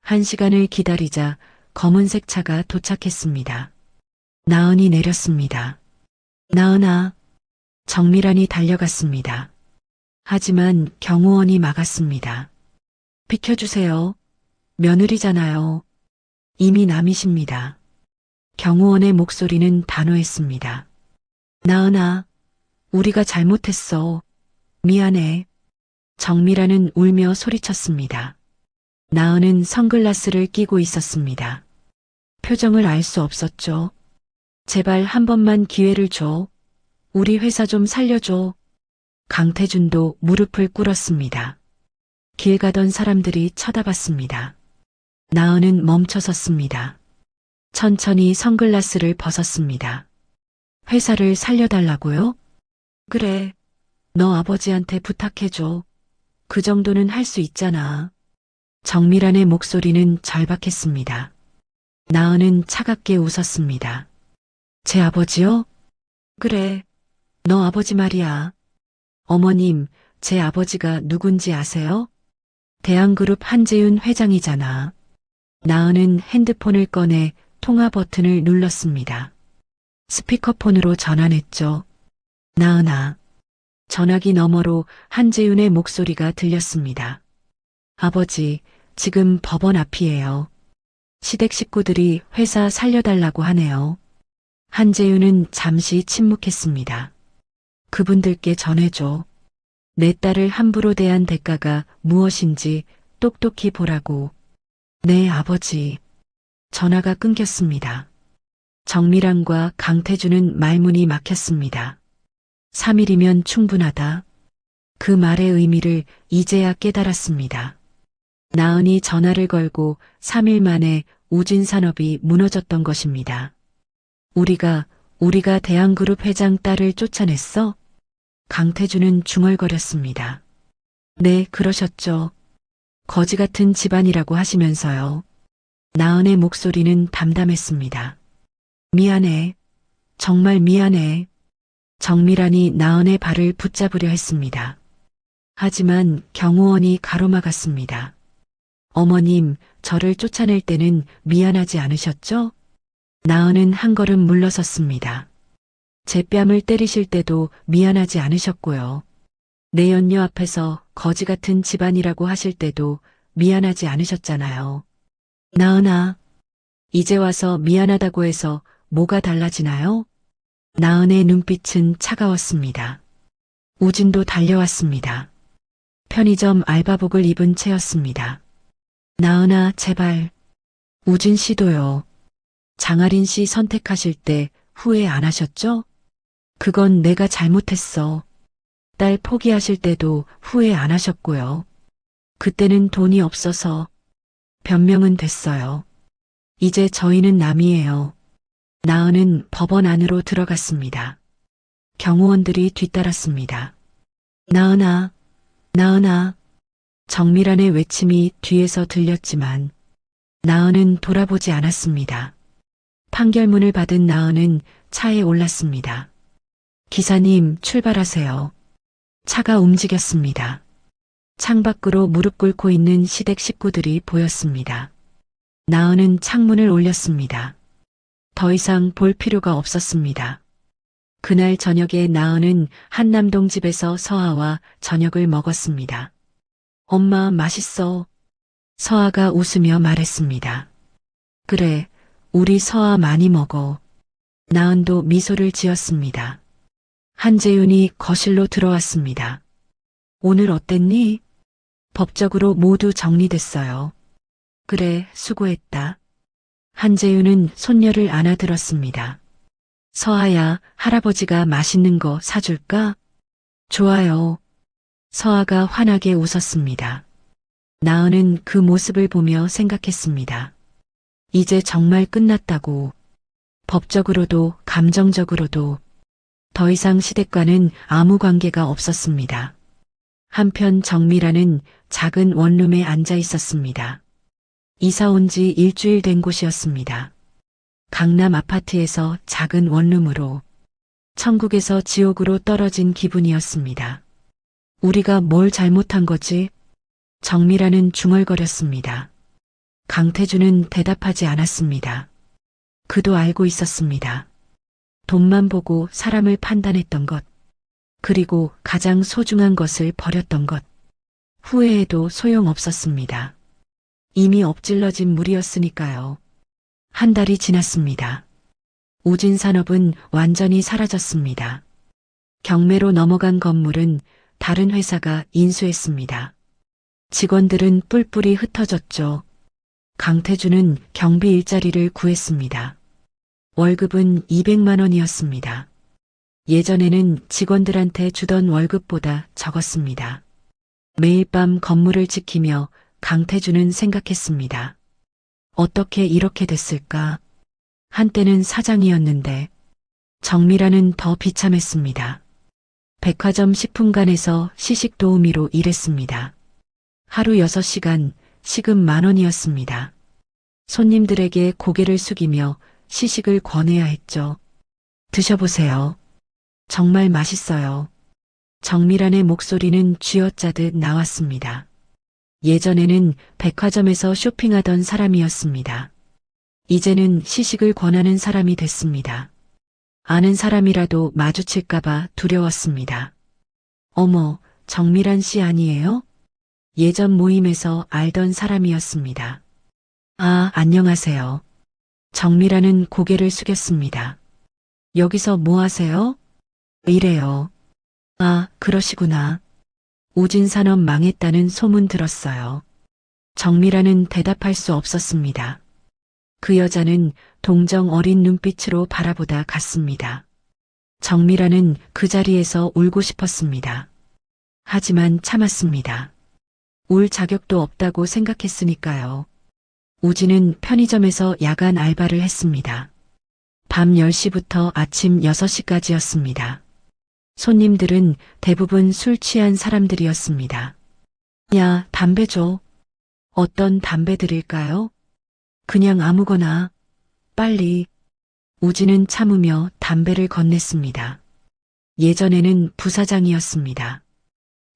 Speaker 2: 1시간을 기다리자 검은색 차가 도착했습니다. 나은이 내렸습니다. 나은아. 정미란이 달려갔습니다. 하지만 경호원이 막았습니다. 비켜주세요. 며느리잖아요. 이미 남이십니다. 경호원의 목소리는 단호했습니다. 나은아, 우리가 잘못했어. 미안해. 정미라는 울며 소리쳤습니다. 나은은 선글라스를 끼고 있었습니다. 표정을 알 수 없었죠. 제발 한 번만 기회를 줘. 우리 회사 좀 살려줘. 강태준도 무릎을 꿇었습니다. 길 가던 사람들이 쳐다봤습니다. 나은은 멈춰섰습니다. 천천히 선글라스를 벗었습니다. 회사를 살려달라고요? 그래. 너 아버지한테 부탁해줘. 그 정도는 할 수 있잖아. 정미란의 목소리는 절박했습니다. 나은은 차갑게 웃었습니다. 제 아버지요? 그래. 너 아버지 말이야. 어머님, 제 아버지가 누군지 아세요? 대한그룹 한재윤 회장이잖아. 나은은 핸드폰을 꺼내 통화 버튼을 눌렀습니다. 스피커폰으로 전화했죠. 나은아. 전화기 너머로 한재윤의 목소리가 들렸습니다. 아버지, 지금 법원 앞이에요. 시댁 식구들이 회사 살려달라고 하네요. 한재윤은 잠시 침묵했습니다. 그분들께 전해줘. 내 딸을 함부로 대한 대가가 무엇인지 똑똑히 보라고. 네, 아버지. 전화가 끊겼습니다. 정미란과 강태준은 말문이 막혔습니다. 3일이면 충분하다. 그 말의 의미를 이제야 깨달았습니다. 나은이 전화를 걸고 3일 만에 우진산업이 무너졌던 것입니다. 우리가 대한그룹 회장 딸을 쫓아냈어? 강태준은 중얼거렸습니다. 네, 그러셨죠. 거지 같은 집안이라고 하시면서요. 나은의 목소리는 담담했습니다. 미안해. 정말 미안해. 정미란이 나은의 발을 붙잡으려 했습니다. 하지만 경호원이 가로막았습니다. 어머님, 저를 쫓아낼 때는 미안하지 않으셨죠? 나은은 한 걸음 물러섰습니다. 제 뺨을 때리실 때도 미안하지 않으셨고요. 내 연녀 앞에서 거지 같은 집안이라고 하실 때도 미안하지 않으셨잖아요. 나은아, 이제 와서 미안하다고 해서 뭐가 달라지나요? 나은의 눈빛은 차가웠습니다. 우진도 달려왔습니다. 편의점 알바복을 입은 채였습니다. 나은아, 제발. 우진 씨도요. 장아린 씨 선택하실 때 후회 안 하셨죠? 그건 내가 잘못했어. 딸 포기하실 때도 후회 안 하셨고요. 그때는 돈이 없어서 변명은 됐어요. 이제 저희는 남이에요. 나은은 법원 안으로 들어갔습니다. 경호원들이 뒤따랐습니다. 나은아, 나은아. 정밀한의 외침이 뒤에서 들렸지만 나은은 돌아보지 않았습니다. 판결문을 받은 나은은 차에 올랐습니다. 기사님, 출발하세요. 차가 움직였습니다. 창밖으로 무릎 꿇고 있는 시댁 식구들이 보였습니다. 나은은 창문을 올렸습니다. 더 이상 볼 필요가 없었습니다. 그날 저녁에 나은은 한남동 집에서 서아와 저녁을 먹었습니다. 엄마, 맛있어. 서아가 웃으며 말했습니다. 그래, 우리 서아 많이 먹어. 나은도 미소를 지었습니다. 한재윤이 거실로 들어왔습니다. 오늘 어땠니? 법적으로 모두 정리됐어요. 그래, 수고했다. 한재윤은 손녀를 안아들었습니다. 서아야, 할아버지가 맛있는 거 사줄까? 좋아요. 서아가 환하게 웃었습니다. 나은은 그 모습을 보며 생각했습니다. 이제 정말 끝났다고. 법적으로도 감정적으로도 더 이상 시댁과는 아무 관계가 없었습니다. 한편 정미라는 작은 원룸에 앉아 있었습니다. 이사 온 지 일주일 된 곳이었습니다. 강남 아파트에서 작은 원룸으로 천국에서 지옥으로 떨어진 기분이었습니다. 우리가 뭘 잘못한 거지? 정미라는 중얼거렸습니다. 강태준은 대답하지 않았습니다. 그도 알고 있었습니다. 돈만 보고 사람을 판단했던 것, 그리고 가장 소중한 것을 버렸던 것, 후회해도 소용없었습니다. 이미 엎질러진 물이었으니까요. 한 달이 지났습니다. 우진산업은 완전히 사라졌습니다. 경매로 넘어간 건물은 다른 회사가 인수했습니다. 직원들은 뿔뿔이 흩어졌죠. 강태준은 경비 일자리를 구했습니다. 월급은 200만 원이었습니다. 예전에는 직원들한테 주던 월급보다 적었습니다. 매일 밤 건물을 지키며 강태준은 생각했습니다. 어떻게 이렇게 됐을까? 한때는 사장이었는데 정미라는 더 비참했습니다. 백화점 식품관에서 시식 도우미로 일했습니다. 하루 6시간, 시급 10,000원이었습니다. 손님들에게 고개를 숙이며 시식을 권해야 했죠. 드셔보세요. 정말 맛있어요. 정미란의 목소리는 쥐어짜듯 나왔습니다. 예전에는 백화점에서 쇼핑하던 사람이었습니다. 이제는 시식을 권하는 사람이 됐습니다. 아는 사람이라도 마주칠까봐 두려웠습니다. 어머, 정미란 씨 아니에요? 예전 모임에서 알던 사람이었습니다. 아, 안녕하세요. 정미란은 고개를 숙였습니다. 여기서 뭐 하세요? 이래요. 아, 그러시구나. 우진산업 망했다는 소문 들었어요. 정미란은 대답할 수 없었습니다. 그 여자는 동정 어린 눈빛으로 바라보다 갔습니다. 정미란은 그 자리에서 울고 싶었습니다. 하지만 참았습니다. 울 자격도 없다고 생각했으니까요. 우진은 편의점에서 야간 알바를 했습니다. 밤 10시부터 아침 6시까지였습니다. 손님들은 대부분 술 취한 사람들이었습니다. 야, 담배 줘. 어떤 담배 드릴까요? 그냥 아무거나. 빨리. 우진은 참으며 담배를 건넸습니다. 예전에는 부사장이었습니다.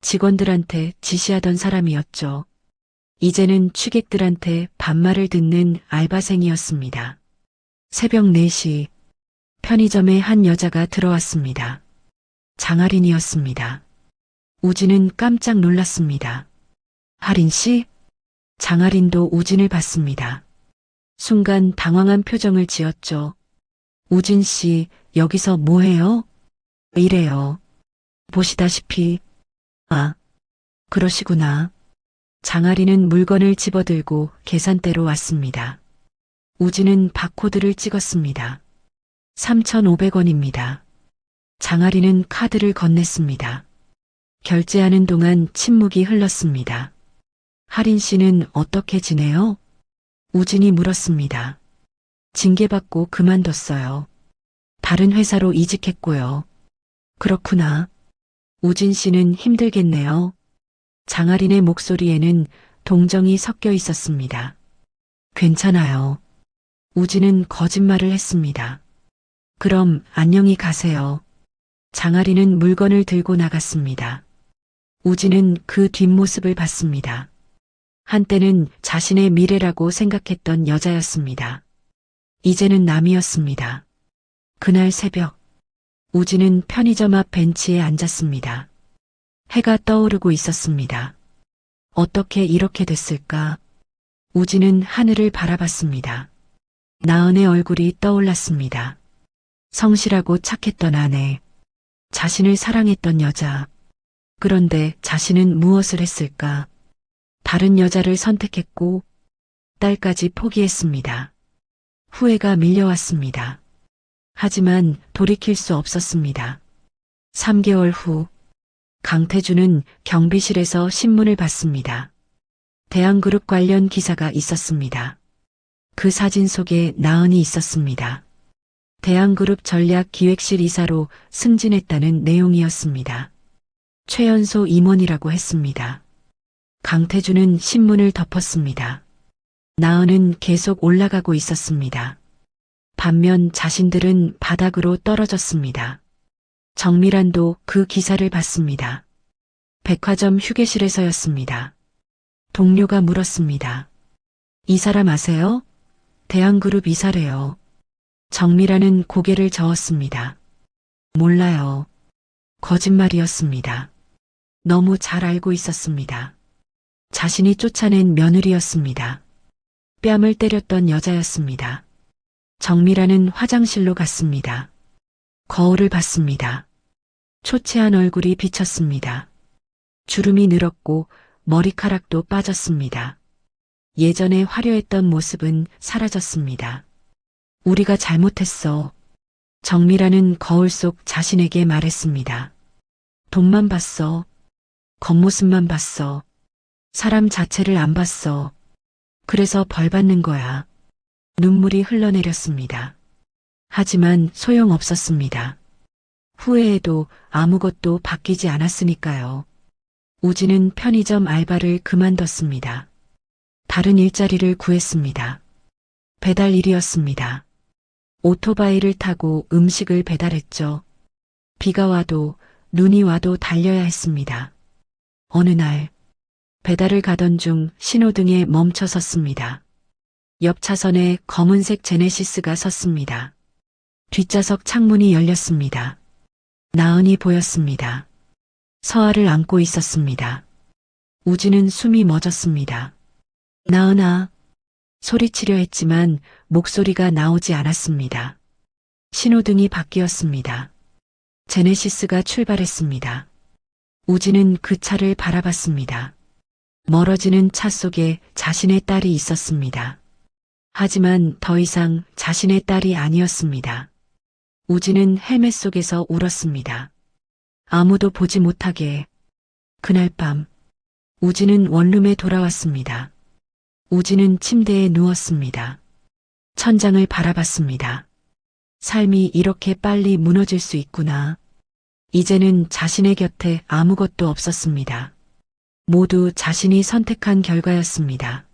Speaker 2: 직원들한테 지시하던 사람이었죠. 이제는 취객들한테 반말을 듣는 알바생이었습니다. 새벽 4시 편의점에 한 여자가 들어왔습니다. 장아린이었습니다. 우진은 깜짝 놀랐습니다. 하린 씨? 장아린도 우진을 봤습니다. 순간 당황한 표정을 지었죠. 우진 씨, 여기서 뭐 해요? 이래요. 보시다시피. 아, 그러시구나. 장아리는 물건을 집어들고 계산대로 왔습니다. 우진은 바코드를 찍었습니다. 3,500원입니다. 장아리는 카드를 건넸습니다. 결제하는 동안 침묵이 흘렀습니다. 하린 씨는 어떻게 지내요? 우진이 물었습니다. 징계받고 그만뒀어요. 다른 회사로 이직했고요. 그렇구나. 우진 씨는 힘들겠네요. 장아린의 목소리에는 동정이 섞여 있었습니다. 괜찮아요. 우진은 거짓말을 했습니다. 그럼 안녕히 가세요. 장아린은 물건을 들고 나갔습니다. 우진은 그 뒷모습을 봤습니다. 한때는 자신의 미래라고 생각했던 여자였습니다. 이제는 남이었습니다. 그날 새벽, 우진은 편의점 앞 벤치에 앉았습니다. 해가 떠오르고 있었습니다. 어떻게 이렇게 됐을까? 우진은 하늘을 바라봤습니다. 나은의 얼굴이 떠올랐습니다. 성실하고 착했던 아내, 자신을 사랑했던 여자. 그런데 자신은 무엇을 했을까? 다른 여자를 선택했고 딸까지 포기했습니다. 후회가 밀려왔습니다. 하지만 돌이킬 수 없었습니다. 3개월 후 강태주는 경비실에서 신문을 봤습니다. 대한그룹 관련 기사가 있었습니다. 그 사진 속에 나은이 있었습니다. 대한그룹 전략기획실 이사로 승진했다는 내용이었습니다. 최연소 임원이라고 했습니다. 강태주는 신문을 덮었습니다. 나은은 계속 올라가고 있었습니다. 반면 자신들은 바닥으로 떨어졌습니다. 정미란도 그 기사를 봤습니다. 백화점 휴게실에서였습니다. 동료가 물었습니다. 이 사람 아세요? 대한그룹 이사래요. 정미란은 고개를 저었습니다. 몰라요. 거짓말이었습니다. 너무 잘 알고 있었습니다. 자신이 쫓아낸 며느리였습니다. 뺨을 때렸던 여자였습니다. 정미란은 화장실로 갔습니다. 거울을 봤습니다. 초췌한 얼굴이 비쳤습니다. 주름이 늘었고 머리카락도 빠졌습니다. 예전에 화려했던 모습은 사라졌습니다. 우리가 잘못했어. 정미란은 거울 속 자신에게 말했습니다. 돈만 봤어. 겉모습만 봤어. 사람 자체를 안 봤어. 그래서 벌 받는 거야. 눈물이 흘러내렸습니다. 하지만 소용없었습니다. 후회해도 아무것도 바뀌지 않았으니까요. 우진은 편의점 알바를 그만뒀습니다. 다른 일자리를 구했습니다. 배달 일이었습니다. 오토바이를 타고 음식을 배달했죠. 비가 와도 눈이 와도 달려야 했습니다. 어느 날 배달을 가던 중 신호등에 멈춰 섰습니다. 옆 차선에 검은색 제네시스가 섰습니다. 뒷좌석 창문이 열렸습니다. 나은이 보였습니다. 서아를 안고 있었습니다. 우진은 숨이 멎었습니다. 나은아, 소리치려 했지만 목소리가 나오지 않았습니다. 신호등이 바뀌었습니다. 제네시스가 출발했습니다. 우진은 그 차를 바라봤습니다. 멀어지는 차 속에 자신의 딸이 있었습니다. 하지만 더 이상 자신의 딸이 아니었습니다. 우진은 헬멧 속에서 울었습니다. 아무도 보지 못하게. 그날 밤 우진은 원룸에 돌아왔습니다. 우진은 침대에 누웠습니다. 천장을 바라봤습니다. 삶이 이렇게 빨리 무너질 수 있구나. 이제는 자신의 곁에 아무것도 없었습니다. 모두 자신이 선택한 결과였습니다.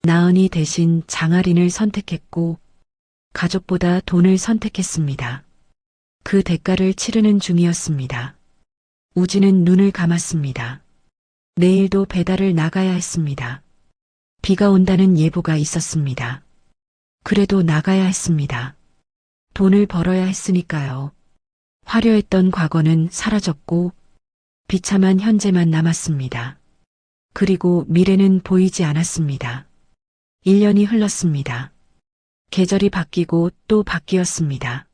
Speaker 2: 나은이 대신 장아린을 선택했고 가족보다 돈을 선택했습니다. 그 대가를 치르는 중이었습니다. 우진은 눈을 감았습니다. 내일도 배달을 나가야 했습니다. 비가 온다는 예보가 있었습니다. 그래도 나가야 했습니다. 돈을 벌어야 했으니까요. 화려했던 과거는 사라졌고 비참한 현재만 남았습니다. 그리고 미래는 보이지 않았습니다. 1년이 흘렀습니다. 계절이 바뀌고 또 바뀌었습니다.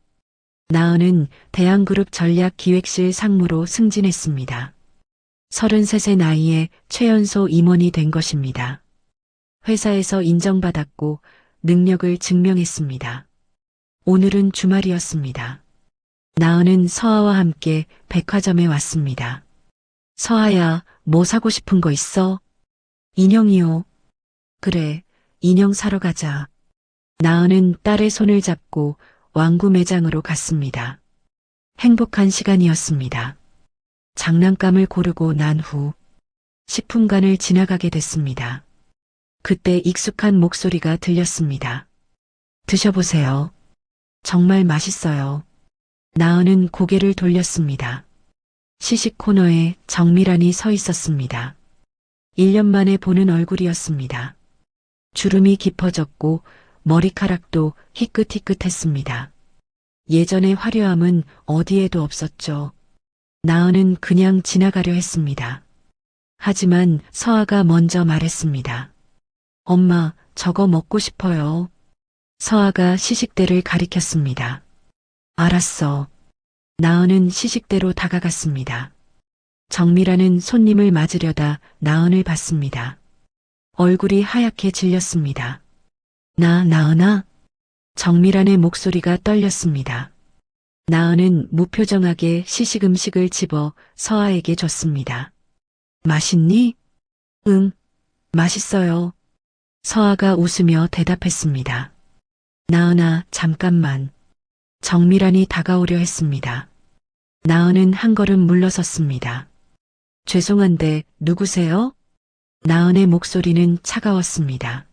Speaker 2: 나은은 대한그룹 전략기획실 상무로 승진했습니다. 33세 나이에 최연소 임원이 된 것입니다. 회사에서 인정받았고 능력을 증명했습니다. 오늘은 주말이었습니다. 나은은 서아와 함께 백화점에 왔습니다. 서아야, 뭐 사고 싶은 거 있어? 인형이요. 그래, 인형 사러 가자. 나은은 딸의 손을 잡고 왕구 매장으로 갔습니다. 행복한 시간이었습니다. 장난감을 고르고 난 후 10분간을 지나가게 됐습니다. 그때 익숙한 목소리가 들렸습니다. 드셔보세요. 정말 맛있어요. 나은은 고개를 돌렸습니다. 시식 코너에 정미란이 서 있었습니다. 1년 만에 보는 얼굴이었습니다. 주름이 깊어졌고 머리카락도 희끗희끗했습니다. 예전의 화려함은 어디에도 없었죠. 나은은 그냥 지나가려 했습니다. 하지만 서아가 먼저 말했습니다. 엄마, 저거 먹고 싶어요. 서아가 시식대를 가리켰습니다. 알았어. 나은은 시식대로 다가갔습니다. 정미라는 손님을 맞으려다 나은을 봤습니다. 얼굴이 하얗게 질렸습니다. 나은아? 정미란의 목소리가 떨렸습니다. 나은은 무표정하게 시식 음식을 집어 서아에게 줬습니다. 맛있니? 응, 맛있어요. 서아가 웃으며 대답했습니다. 나은아, 잠깐만. 정미란이 다가오려 했습니다. 나은은 한 걸음 물러섰습니다. 죄송한데 누구세요? 나은의 목소리는 차가웠습니다.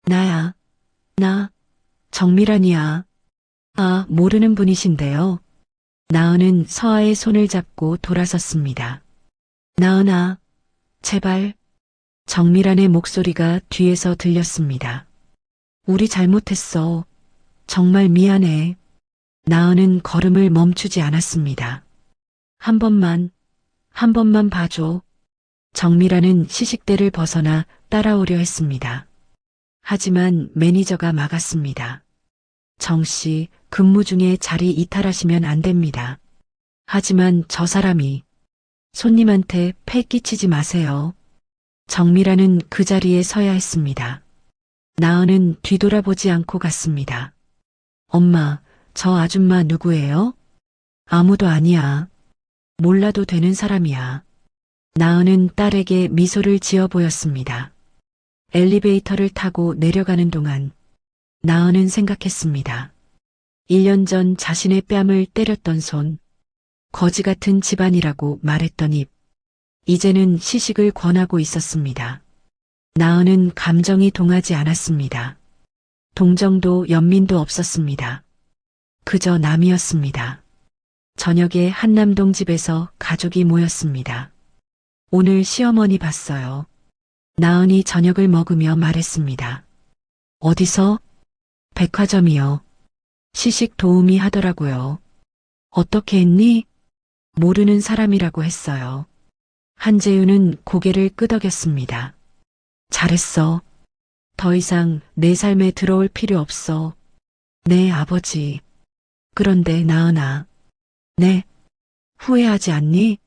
Speaker 2: 나야. 나. 정미란이야. 아, 모르는 분이신데요. 나은은 서아의 손을 잡고 돌아섰습니다. 나은아, 제발. 정미란의 목소리가 뒤에서 들렸습니다. 우리 잘못했어. 정말 미안해. 나은은 걸음을 멈추지 않았습니다. 한 번만 봐줘. 정미란은 시식대를 벗어나 따라오려 했습니다. 하지만 매니저가 막았습니다. 정씨, 근무 중에 자리 이탈하시면 안 됩니다. 하지만 저 사람이 손님한테 패 끼치지 마세요. 정미란은 그 자리에 서야 했습니다. 나은은 뒤돌아보지 않고 갔습니다. 엄마, 저 아줌마 누구예요? 아무도 아니야. 몰라도 되는 사람이야. 나은은 딸에게 미소를 지어 보였습니다. 엘리베이터를 타고 내려가는 동안 나은은 생각했습니다. 1년 전 자신의 뺨을 때렸던 손, 거지 같은 집안이라고 말했던 입, 이제는 시식을 권하고 있었습니다. 나은은 감정이 동하지 않았습니다. 동정도 연민도 없었습니다. 그저 남이었습니다. 저녁에 한남동 집에서 가족이 모였습니다. 오늘 시어머니 봤어요. 나은이 저녁을 먹으며 말했습니다. 어디서? 백화점이요. 시식 도우미 하더라고요. 어떻게 했니? 모르는 사람이라고 했어요. 한재윤은 고개를 끄덕였습니다. 잘했어. 더 이상 내 삶에 들어올 필요 없어. 네, 아버지. 그런데 나은아. 네. 후회하지 않니?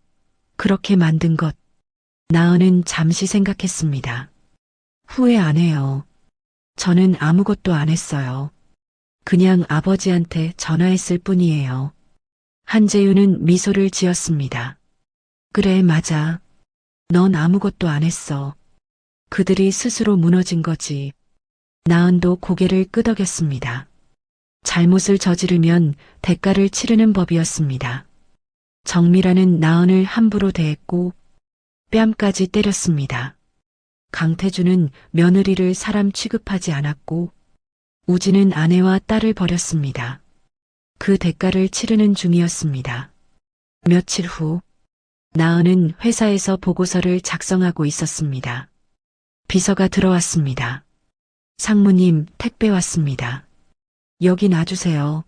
Speaker 2: 그렇게 만든 것. 나은은 잠시 생각했습니다. 후회 안 해요. 저는 아무것도 안 했어요. 그냥 아버지한테 전화했을 뿐이에요. 한재윤은 미소를 지었습니다. 그래, 맞아. 넌 아무것도 안 했어. 그들이 스스로 무너진 거지. 나은도 고개를 끄덕였습니다. 잘못을 저지르면 대가를 치르는 법이었습니다. 정미라는 나은을 함부로 대했고 뺨까지 때렸습니다. 강태주는 며느리를 사람 취급하지 않았고 우진은 아내와 딸을 버렸습니다. 그 대가를 치르는 중이었습니다. 며칠 후 나은은 회사에서 보고서를 작성하고 있었습니다. 비서가 들어왔습니다. 상무님, 택배 왔습니다. 여기 놔주세요.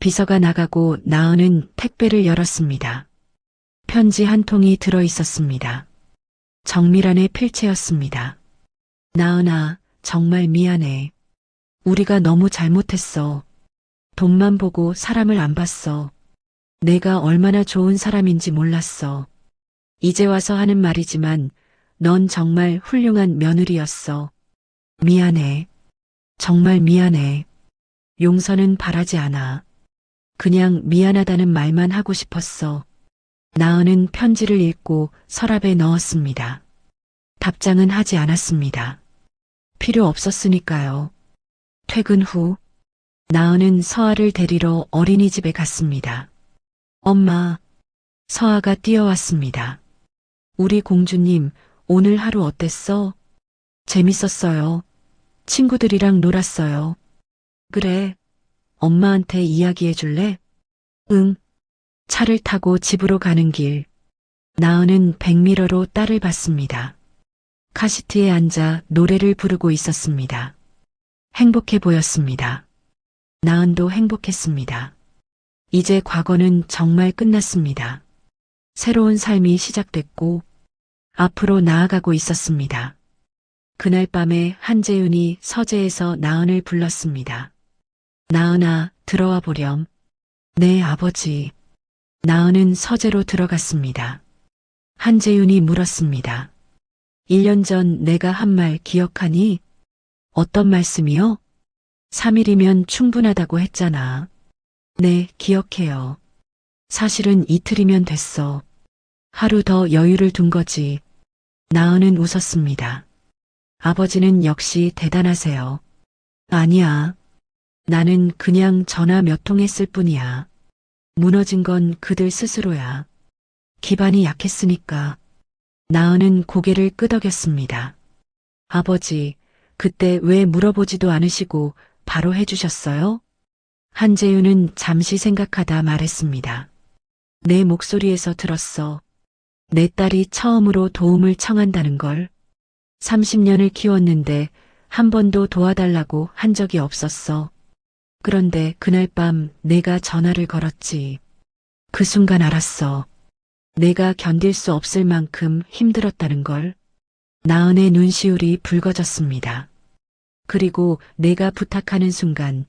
Speaker 2: 비서가 나가고 나은은 택배를 열었습니다. 편지 한 통이 들어 있었습니다. 정미란의 필체였습니다. 나은아, 정말 미안해. 우리가 너무 잘못했어. 돈만 보고 사람을 안 봤어. 내가 얼마나 좋은 사람인지 몰랐어. 이제 와서 하는 말이지만 넌 정말 훌륭한 며느리였어. 미안해. 정말 미안해. 용서는 바라지 않아. 그냥 미안하다는 말만 하고 싶었어. 나은은 편지를 읽고 서랍에 넣었습니다. 답장은 하지 않았습니다. 필요 없었으니까요. 퇴근 후 나은은 서아를 데리러 어린이집에 갔습니다. 엄마, 서아가 뛰어왔습니다. 우리 공주님, 오늘 하루 어땠어? 재밌었어요. 친구들이랑 놀았어요. 그래, 엄마한테 이야기해 줄래? 응. 차를 타고 집으로 가는 길, 나은은 백미러로 딸을 봤습니다. 카시트에 앉아 노래를 부르고 있었습니다. 행복해 보였습니다. 나은도 행복했습니다. 이제 과거는 정말 끝났습니다. 새로운 삶이 시작됐고 앞으로 나아가고 있었습니다. 그날 밤에 한재윤이 서재에서 나은을 불렀습니다. 나은아, 들어와 보렴. 네, 아버지. 나은은 서재로 들어갔습니다. 한재윤이 물었습니다. 1년 전 내가 한 말 기억하니? 어떤 말씀이요? 3일이면 충분하다고 했잖아. 네, 기억해요. 사실은 이틀이면 됐어. 하루 더 여유를 둔 거지. 나은은 웃었습니다. 아버지는 역시 대단하세요. 아니야. 나는 그냥 전화 몇 통 했을 뿐이야. 무너진 건 그들 스스로야. 기반이 약했으니까. 나은은 고개를 끄덕였습니다. 아버지, 그때 왜 물어보지도 않으시고 바로 해주셨어요? 한재윤은 잠시 생각하다 말했습니다. 내 목소리에서 들었어. 내 딸이 처음으로 도움을 청한다는 걸. 30년을 키웠는데 한 번도 도와달라고 한 적이 없었어. 그런데 그날 밤 내가 전화를 걸었지. 그 순간 알았어. 내가 견딜 수 없을 만큼 힘들었다는 걸. 나은의 눈시울이 붉어졌습니다. 그리고 내가 부탁하는 순간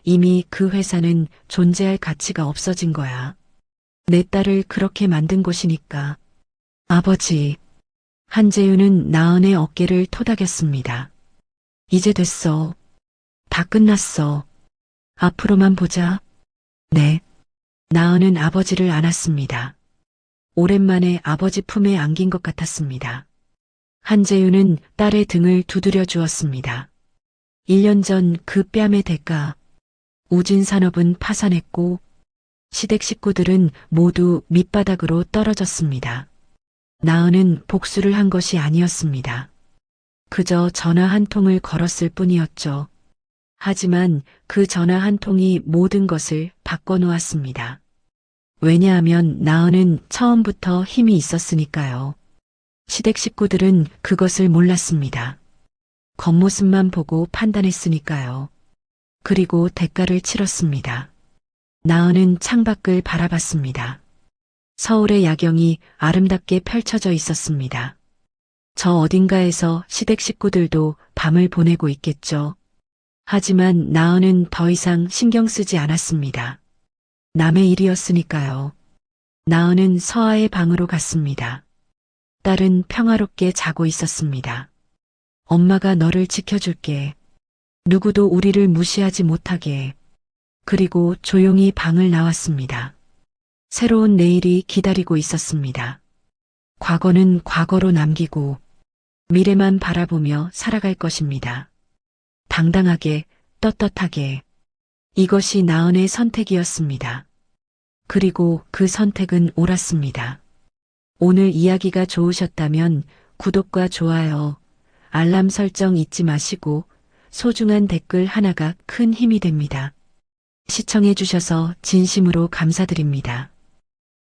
Speaker 2: 이미 그 회사는 존재할 가치가 없어진 거야. 내 딸을 그렇게 만든 곳이니까. 아버지. 한재윤은 나은의 어깨를 토닥였습니다. 이제 됐어. 다 끝났어. 앞으로만 보자. 네. 나은은 아버지를 안았습니다. 오랜만에 아버지 품에 안긴 것 같았습니다. 한재윤은 딸의 등을 두드려 주었습니다. 1년 전 그 뺨의 대가. 우진산업은 파산했고 시댁 식구들은 모두 밑바닥으로 떨어졌습니다. 나은은 복수를 한 것이 아니었습니다. 그저 전화 한 통을 걸었을 뿐이었죠. 하지만 그 전화 한 통이 모든 것을 바꿔놓았습니다. 왜냐하면 나은은 처음부터 힘이 있었으니까요. 시댁 식구들은 그것을 몰랐습니다. 겉모습만 보고 판단했으니까요. 그리고 대가를 치렀습니다. 나은은 창밖을 바라봤습니다. 서울의 야경이 아름답게 펼쳐져 있었습니다. 저 어딘가에서 시댁 식구들도 밤을 보내고 있겠죠. 하지만 나은은 더 이상 신경 쓰지 않았습니다. 남의 일이었으니까요. 나은은 서아의 방으로 갔습니다. 딸은 평화롭게 자고 있었습니다. 엄마가 너를 지켜줄게. 누구도 우리를 무시하지 못하게. 그리고 조용히 방을 나왔습니다. 새로운 내일이 기다리고 있었습니다. 과거는 과거로 남기고 미래만 바라보며 살아갈 것입니다. 당당하게, 떳떳하게. 이것이 나은의 선택이었습니다. 그리고 그 선택은 옳았습니다. 오늘 이야기가 좋으셨다면 구독과 좋아요, 알람 설정 잊지 마시고 소중한 댓글 하나가 큰 힘이 됩니다. 시청해 주셔서 진심으로 감사드립니다.